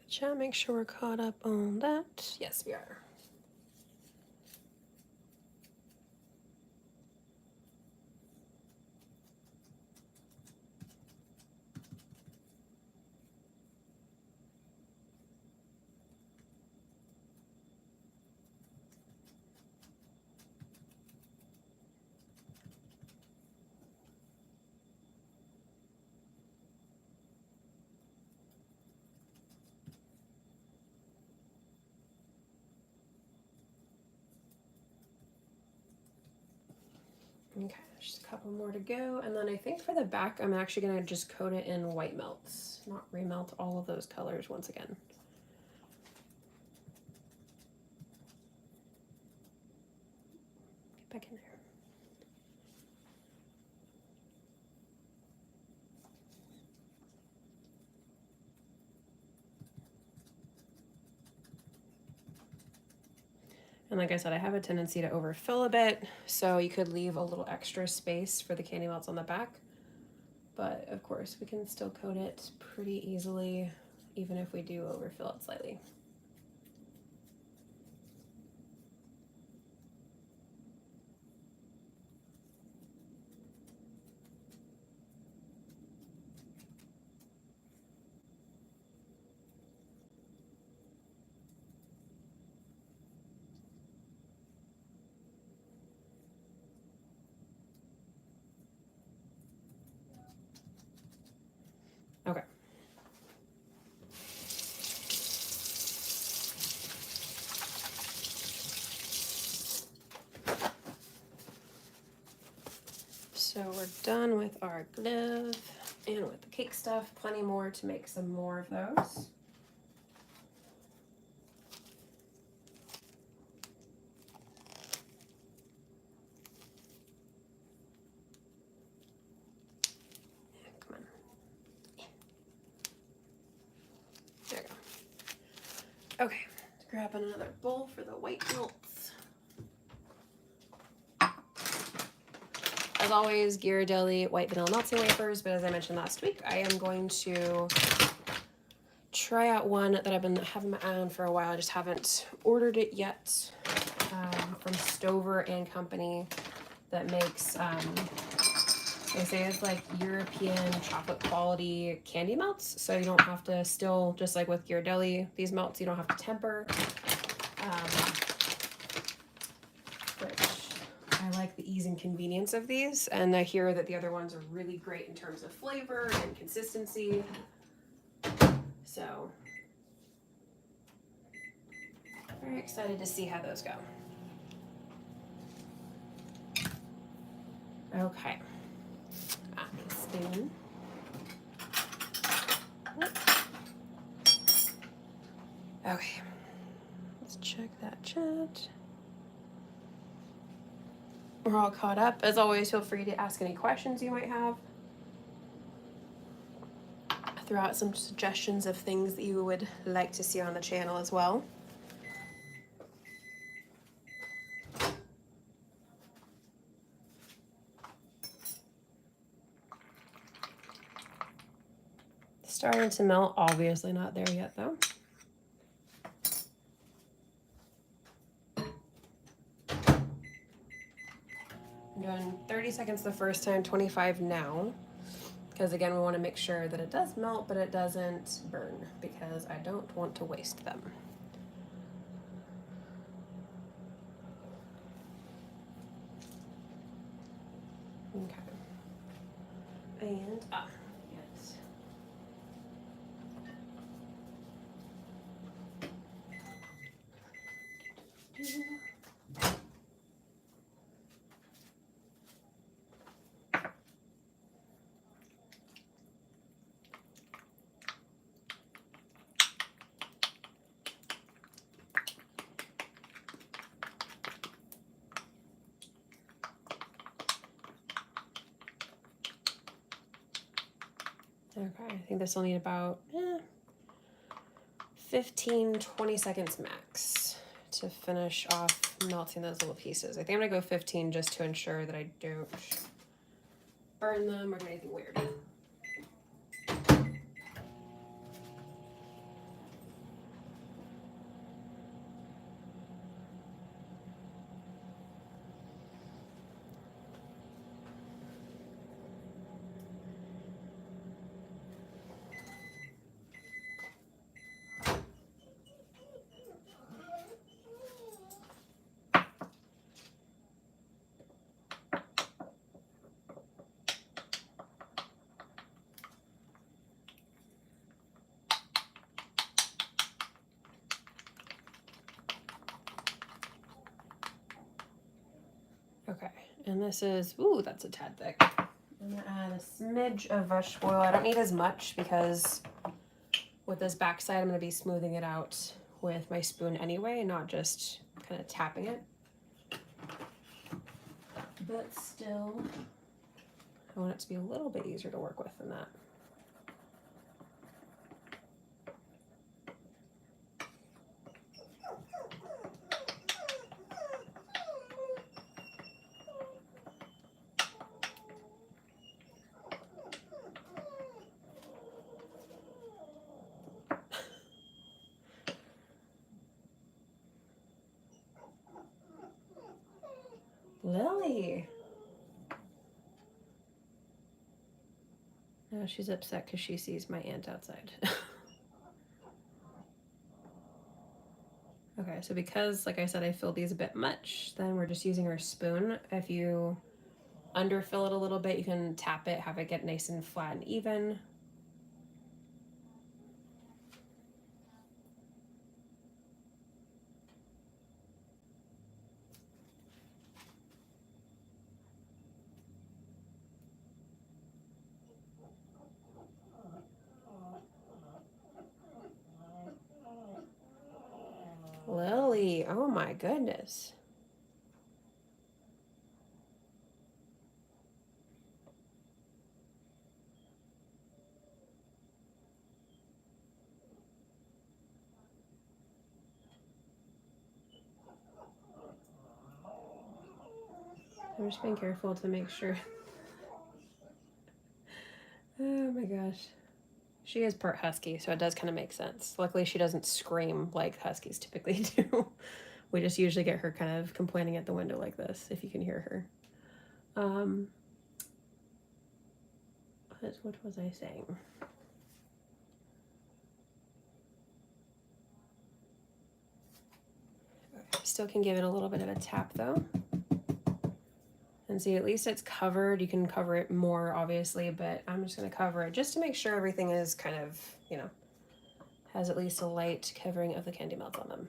Chat, make sure we're caught up on that. Yes, we are. Okay, just a couple more to go. And then I think for the back, I'm actually gonna just coat it in white melts, not remelt all of those colors once again. Get back in there. And like I said, I have a tendency to overfill a bit, so you could leave a little extra space for the candy melts on the back. But of course, we can still coat it pretty easily, even if we do overfill it slightly. Okay. So we're done with our glove and with the cake stuff. Plenty more to make some more of those. Okay, grabbing another bowl for the white melts. As always, Ghirardelli white vanilla melting wafers, but as I mentioned last week, I am going to try out one that I've been having my eye on for a while. I just haven't ordered it yet, from Stover and Company, that makes, they say it's like European chocolate quality candy melts, so you don't have to still, just like with Ghirardelli, these melts, you don't have to temper. Which I like the ease and convenience of these, and I hear that the other ones are really great in terms of flavor and consistency. So, very excited to see how those go. Okay. Spoon. Okay. Let's check that chat. We're all caught up. As always, feel free to ask any questions you might have. Throw out some suggestions of things that you would like to see on the channel as well. Starting to melt, obviously not there yet though. I'm doing 30 seconds the first time, 25 now. Because again, we want to make sure that it does melt, but it doesn't burn, because I don't want to waste them. Okay. And, yes. Okay, I think this will need about 15, 20 seconds max to finish off melting those little pieces. I think I'm gonna go 15 just to ensure that I don't burn them or do anything weird. Okay, and this is, ooh, that's a tad thick. I'm gonna add a smidge of Vush oil. I don't need as much because with this backside, I'm gonna be smoothing it out with my spoon anyway, not just kind of tapping it. But still, I want it to be a little bit easier to work with than that. Lily. No, she's upset because she sees my aunt outside. Okay, so because, like I said, I filled these a bit much, then we're just using our spoon. If you underfill it a little bit, you can tap it, have it get nice and flat and even. Lily, oh my goodness. I'm just being careful to make sure. Oh my gosh. She is part husky, so it does kind of make sense. Luckily, she doesn't scream like huskies typically do. We just usually get her kind of complaining at the window like this, if you can hear her. What was I saying? Still can give it a little bit of a tap though. And see, at least it's covered. You can cover it more, obviously, but I'm just going to cover it just to make sure everything is kind of, you know, has at least a light covering of the candy melt on them.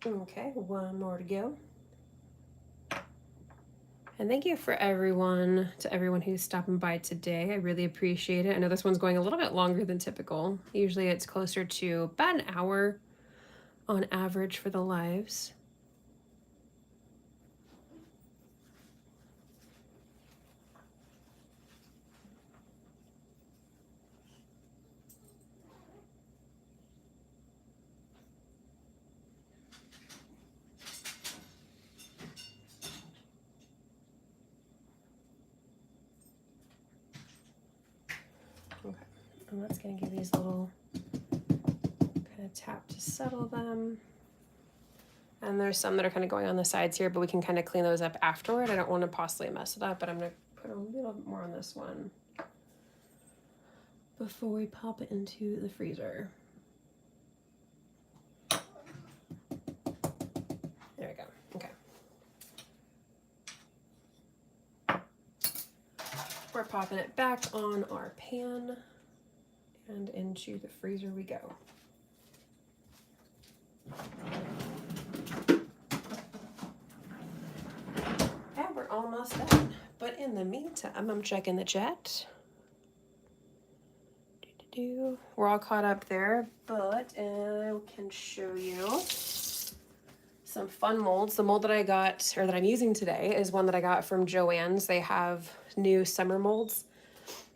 Okay, one more to go. And thank you to everyone who's stopping by today. I really appreciate it. I know this one's going a little bit longer than typical. Usually it's closer to about an hour on average for the lives. Okay, and that's gonna give these a little kind of tap to settle them. And there's some that are kind of going on the sides here, but we can kind of clean those up afterward. I don't want to possibly mess it up, but I'm going to put a little bit more on this one before we pop it into the freezer. There we go. Okay. We're popping it back on our pan and into the freezer we go. And we're almost done. But in the meantime, I'm checking the chat. We're all caught up there, but I can show you some fun molds. The mold that I got, or that I'm using today, is one that I got from Joann's. They have new summer molds.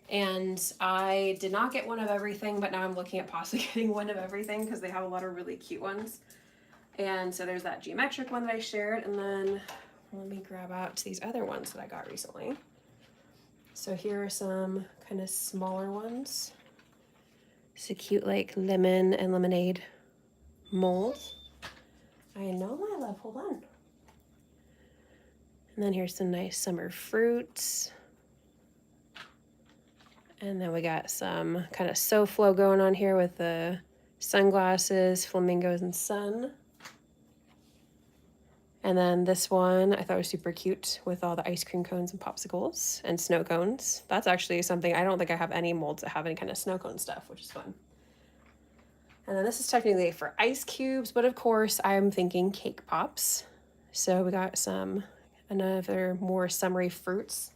And I did not get one of everything, but now I'm looking at possibly getting one of everything because they have a lot of really cute ones. And so there's that geometric one that I shared, and then let me grab out these other ones that I got recently. So here are some kind of smaller ones. It's a cute like lemon and lemonade mold. I know my love, hold on. And then here's some nice summer fruits. And then we got some kind of SoFlo going on here with the sunglasses, flamingos, and sun. And then this one I thought was super cute with all the ice cream cones and popsicles and snow cones. That's actually something, I don't think I have any molds that have any kind of snow cone stuff, which is fun. And then this is technically for ice cubes, but of course I'm thinking cake pops. So we got another more summery fruits.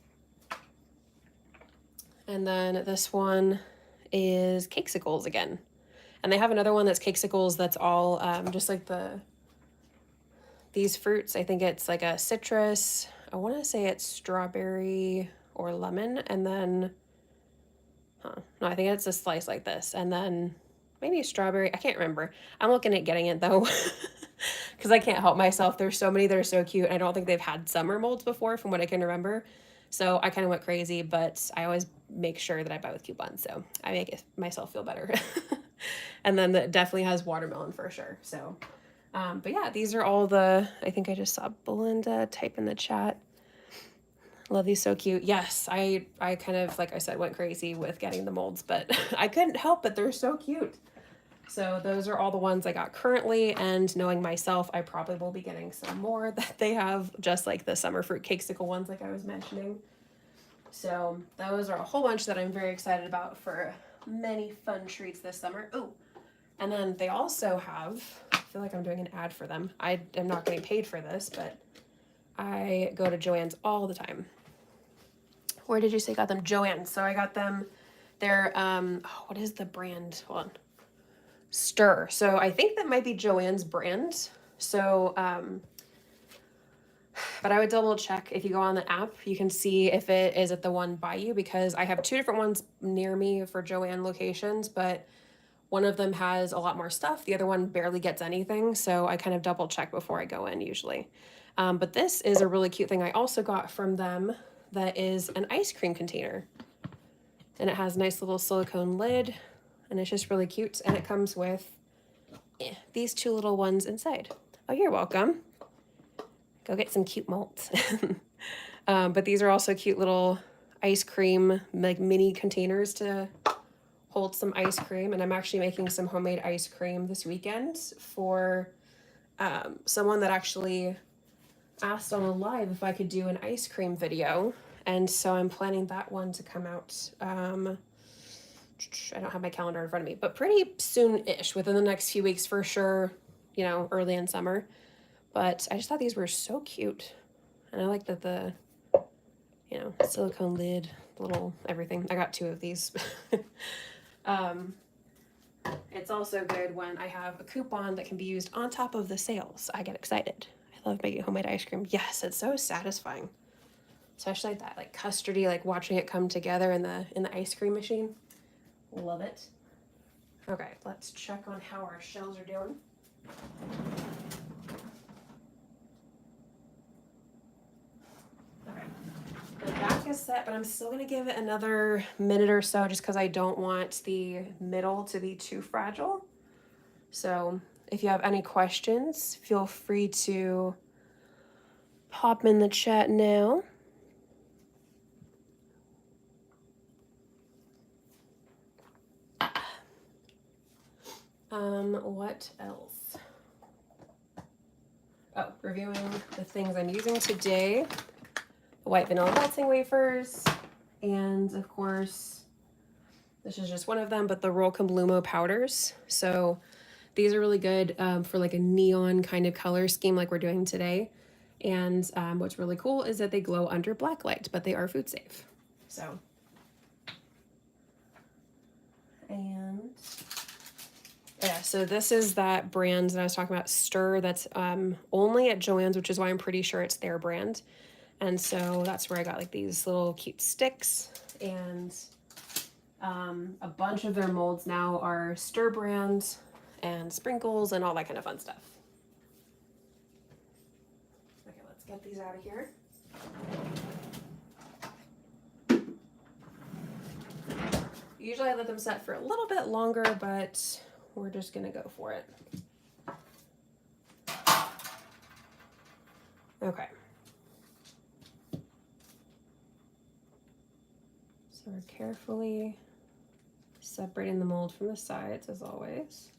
And then this one is Cakesicles again. And they have another one that's Cakesicles that's all just like these fruits. I think it's like a citrus. I want to say it's strawberry or lemon. And then, no, I think it's a slice like this. And then maybe a strawberry. I can't remember. I'm looking at getting it though because I can't help myself. There's so many that are so cute. I don't think they've had summer molds before from what I can remember. So I kind of went crazy, but I always make sure that I buy with coupons. So I make myself feel better. And then that definitely has watermelon for sure. So, but yeah, these are all I think I just saw Belinda type in the chat. Love these, so cute. Yes, I kind of, like I said, went crazy with getting the molds, but I couldn't help it. They're so cute. So those are all the ones I got currently, and knowing myself, I probably will be getting some more that they have, just like the summer fruit cakesicle ones like I was mentioning. So those are a whole bunch that I'm very excited about for many fun treats this summer. Oh, and then they also have feel like I'm doing an ad for them. I am not getting paid for this, but I go to Joann's all the time. Where did you say you got them? Joann's. So I got them, they're, what is the brand? Hold on. Stir. So I think that might be Joann's brand. So, but I would double check. If you go on the app, you can see if it is at the one by you, because I have 2 different ones near me for Joann locations, but one of them has a lot more stuff. The other one barely gets anything. So I kind of double check before I go in usually. But this is a really cute thing I also got from them that is an ice cream container. And it has a nice little silicone lid, and it's just really cute. And it comes with these 2 little ones inside. Oh, you're welcome. Go get some cute molds. But these are also cute little ice cream, like mini containers to hold some ice cream. And I'm actually making some homemade ice cream this weekend for someone that actually asked on a live if I could do an ice cream video. And so I'm planning that one to come out. I don't have my calendar in front of me, but pretty soon-ish, within the next few weeks for sure, you know, early in summer. But I just thought these were so cute. And I like that the, you know, silicone lid, little everything. I got 2 of these. It's also good when I have a coupon that can be used on top of the sales. I get excited. I love making homemade ice cream. Yes, it's so satisfying. Especially like that, like custardy, like watching it come together in the ice cream machine. Love it. Okay, let's check on how our shells are doing. Okay, the back is set, but I'm still gonna give it another minute or so just because I don't want the middle to be too fragile. So if you have any questions, feel free to pop them in the chat now. What else? Oh, reviewing the things I'm using today. The white vanilla melting wafers, and of course, this is just one of them, but the Rolcom Lumo powders. So these are really good for like a neon kind of color scheme like we're doing today. And what's really cool is that they glow under black light, but they are food safe. So, and yeah, so this is that brand that I was talking about, Stir, that's only at Joann's, which is why I'm pretty sure it's their brand. And so that's where I got like these little cute sticks, and a bunch of their molds now are Stir brand and sprinkles and all that kind of fun stuff. Okay, let's get these out of here. Usually I let them set for a little bit longer, but we're just gonna go for it. Okay. So we're carefully separating the mold from the sides as always.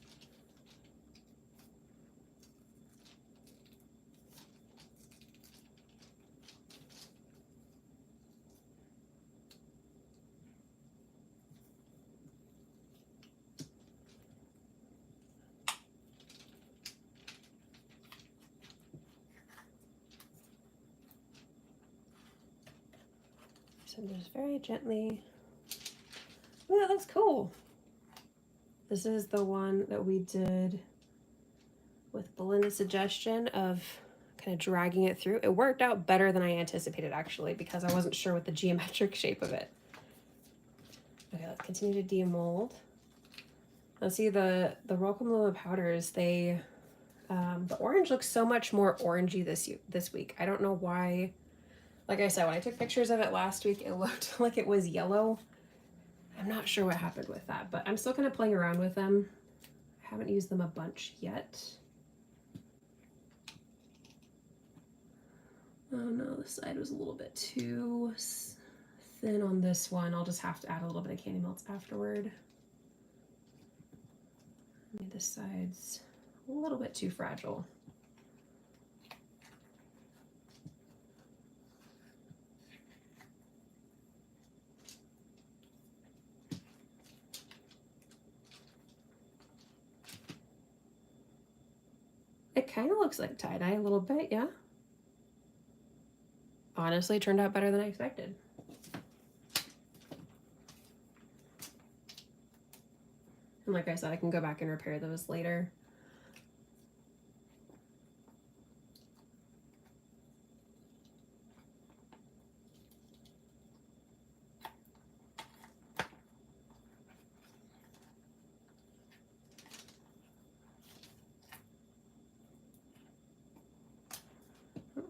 So just very gently. Oh, that looks cool. This is the one that we did with Belinda's suggestion of kind of dragging it through. It worked out better than I anticipated, actually, because I wasn't sure what the geometric shape of it. Okay, let's continue to demold. Now see the Rolcom Lumo powders, they the orange looks so much more orangey this week. I don't know why. Like I said, when I took pictures of it last week, it looked like it was yellow. I'm not sure what happened with that, but I'm still kind of playing around with them. I haven't used them a bunch yet. Oh no, the side was a little bit too thin on this one. I'll just have to add a little bit of candy melts afterward. Maybe this side's a little bit too fragile. It kind of looks like tie-dye a little bit, yeah. Honestly, it turned out better than I expected. And like I said, I can go back and repair those later.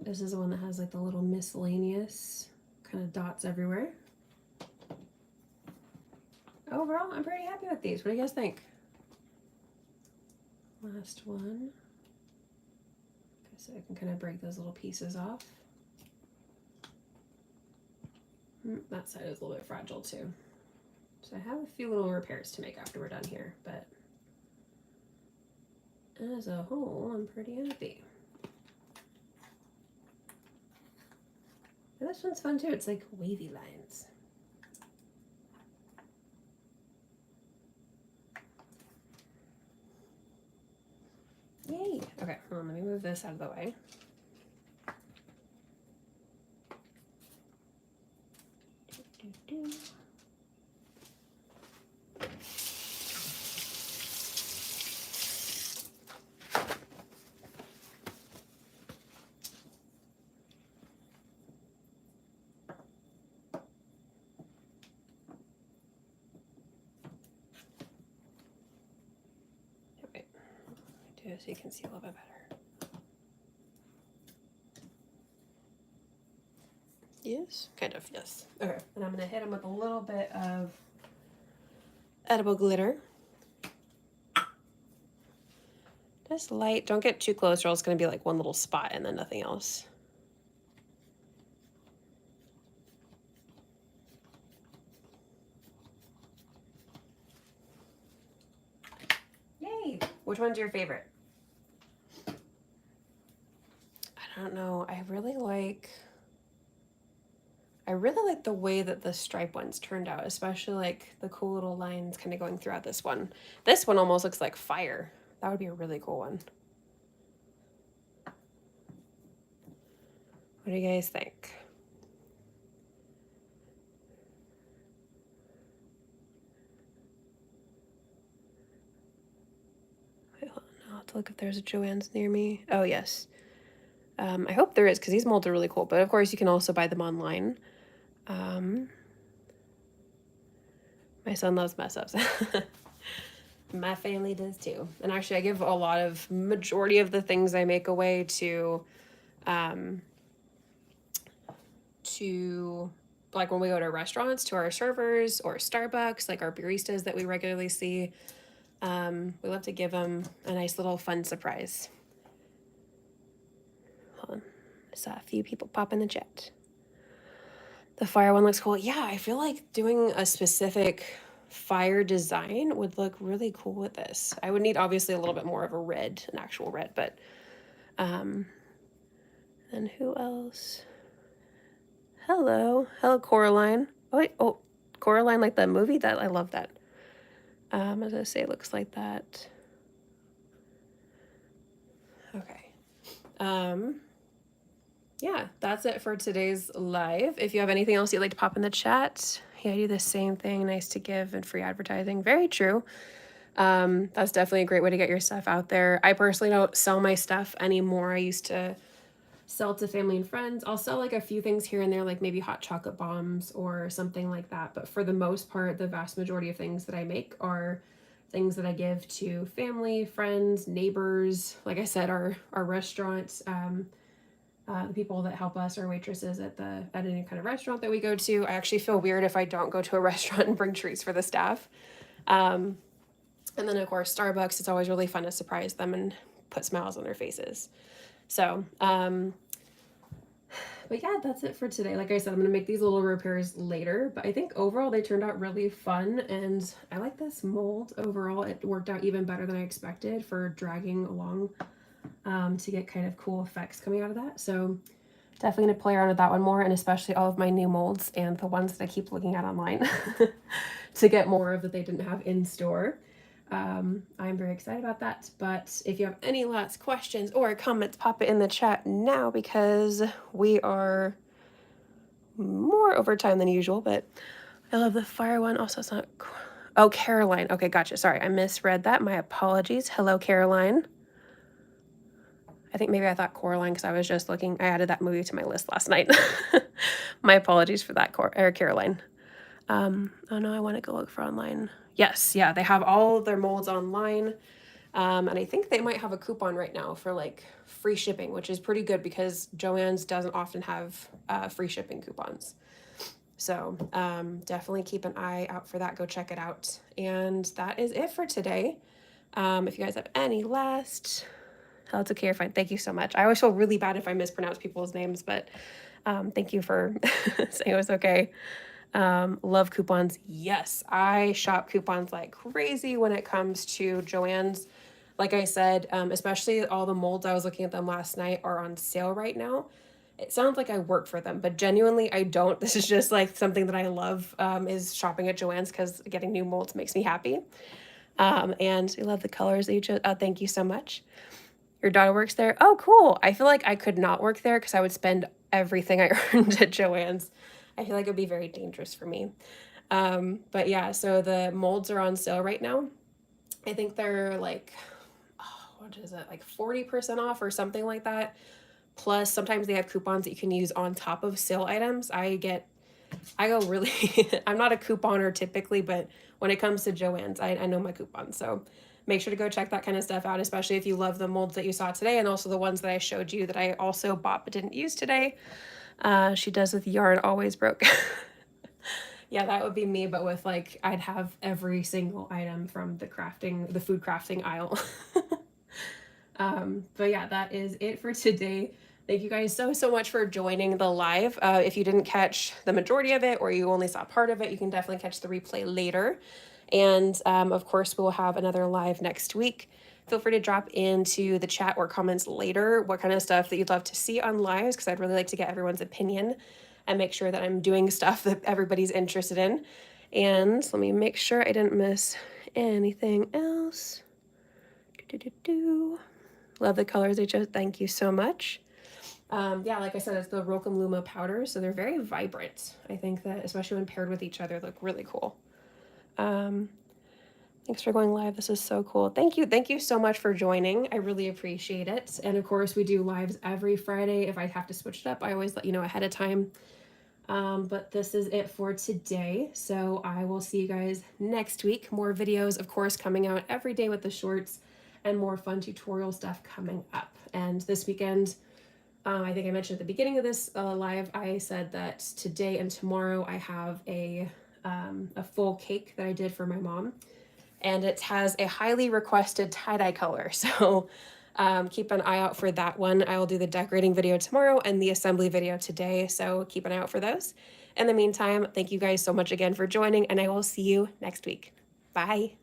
This is the one that has like the little miscellaneous kind of dots everywhere. Overall, I'm pretty happy with these. What do you guys think? Last one. Okay, so I can kind of break those little pieces off. That side is a little bit fragile too. So I have a few little repairs to make after we're done here, but as a whole, I'm pretty happy. And this one's fun too. It's like wavy lines. Yay! Okay, hold on, let me move this out of the way. So you can see a little bit better. Yes, kind of, yes. Okay, and I'm gonna hit them with a little bit of edible glitter. Just light, don't get too close or else it's gonna be like one little spot and then nothing else. Yay! Which one's your favorite? I don't know. I really like the way that the stripe ones turned out, especially like the cool little lines kind of going throughout this one. This one almost looks like fire. That would be a really cool one. What do you guys think? Wait, hold on. I'll have to look if there's a Joann's near me. Oh, yes. I hope there is because these molds are really cool, but of course you can also buy them online. My son loves mess ups. My family does too. And actually I give a lot of majority of the things I make away to like when we go to restaurants, to our servers or Starbucks, like our baristas that we regularly see. We love to give them a nice little fun surprise. Hold on. I saw a few people pop in the chat. The fire one looks cool. Yeah, I feel like doing a specific fire design would look really cool with this. I would need obviously a little bit more of a red, an actual red, but and who else? Hello, Coraline. Oh wait, oh, Coraline, like the movie. That I love that. As I say, it looks like that. Okay. Yeah, that's it for today's live. If you have anything else you'd like to pop in the chat, yeah, I do the same thing. Nice to give and free advertising. Very true. That's definitely a great way to get your stuff out there. I personally don't sell my stuff anymore. I used to sell to family and friends. I'll sell like a few things here and there, like maybe hot chocolate bombs or something like that. But for the most part, the vast majority of things that I make are things that I give to family, friends, neighbors. Like I said, our restaurants, the people that help us, our waitresses at any kind of restaurant that we go to. I actually feel weird if I don't go to a restaurant and bring treats for the staff. And then of course, Starbucks, it's always really fun to surprise them and put smiles on their faces. So, but yeah, that's it for today. Like I said, I'm going to make these little repairs later, but I think overall they turned out really fun and I like this mold overall. It worked out even better than I expected for dragging along to get kind of cool effects coming out of that. So definitely going to play around with that one more, and especially all of my new molds and the ones that I keep looking at online to get more of that they didn't have in store. I'm very excited about that. But if you have any last questions or comments, pop it in the chat now because we are more over time than usual. But I love the fire one. Also, it's not. Oh, Caroline. Okay, gotcha. Sorry, I misread that. My apologies. Hello, Caroline. I think maybe I thought Coraline because I was just looking. I added that movie to my list last night. My apologies for that, Caroline. Oh no, I want to go look for online. Yes, yeah, they have all of their molds online. And I think they might have a coupon right now for like free shipping, which is pretty good because Joann's doesn't often have free shipping coupons. So definitely keep an eye out for that. Go check it out. And that is it for today. If you guys have any last... Oh, it's okay, you're fine. Thank you so much. I always feel really bad if I mispronounce people's names, but thank you for saying it was okay. Love coupons. Yes, I shop coupons like crazy when it comes to Joann's. Like I said, especially all the molds, I was looking at them last night, are on sale right now. It sounds like I work for them, but genuinely I don't. This is just like something that I love, is shopping at Joann's because getting new molds makes me happy. And we love the colors that you chose. Thank you so much. Your daughter works there? Oh, cool. I feel like I could not work there because I would spend everything I earned at Joann's. I feel like it would be very dangerous for me. But yeah, so the molds are on sale right now. I think they're like, oh, what is it, like 40% off or something like that. Plus, sometimes they have coupons that you can use on top of sale items. I go really, I'm not a couponer typically, but when it comes to Joann's, I know my coupons. So make sure to go check that kind of stuff out, especially if you love the molds that you saw today and also the ones that I showed you that I also bought but didn't use today. She does with yarn always broke. Yeah, that would be me, but with like, I'd have every single item from the food crafting aisle. But yeah, that is it for today. Thank you guys so much for joining the live. If you didn't catch the majority of it or you only saw part of it, you can definitely catch the replay later. And of course, we'll have another live next week. Feel free to drop into the chat or comments later what kind of stuff that you'd love to see on lives, because I'd really like to get everyone's opinion and make sure that I'm doing stuff that everybody's interested in. And let me make sure I didn't miss anything else. Love the colors they chose. Thank you so much. Yeah, like I said, it's the Rokum Luma powders, so they're very vibrant. I think that, especially when paired with each other, look really cool. Thanks for going live. This is so cool. Thank you. Thank you so much for joining. I really appreciate it. And of course, we do lives every Friday. If I have to switch it up, I always let you know ahead of time. But this is it for today. So I will see you guys next week. More videos, of course, coming out every day with the shorts and more fun tutorial stuff coming up. And this weekend, I think I mentioned at the beginning of this live, I said that today and tomorrow I have a full cake that I did for my mom. And it has a highly requested tie-dye color. So keep an eye out for that one. I will do the decorating video tomorrow and the assembly video today. So keep an eye out for those. In the meantime, thank you guys so much again for joining, and I will see you next week. Bye.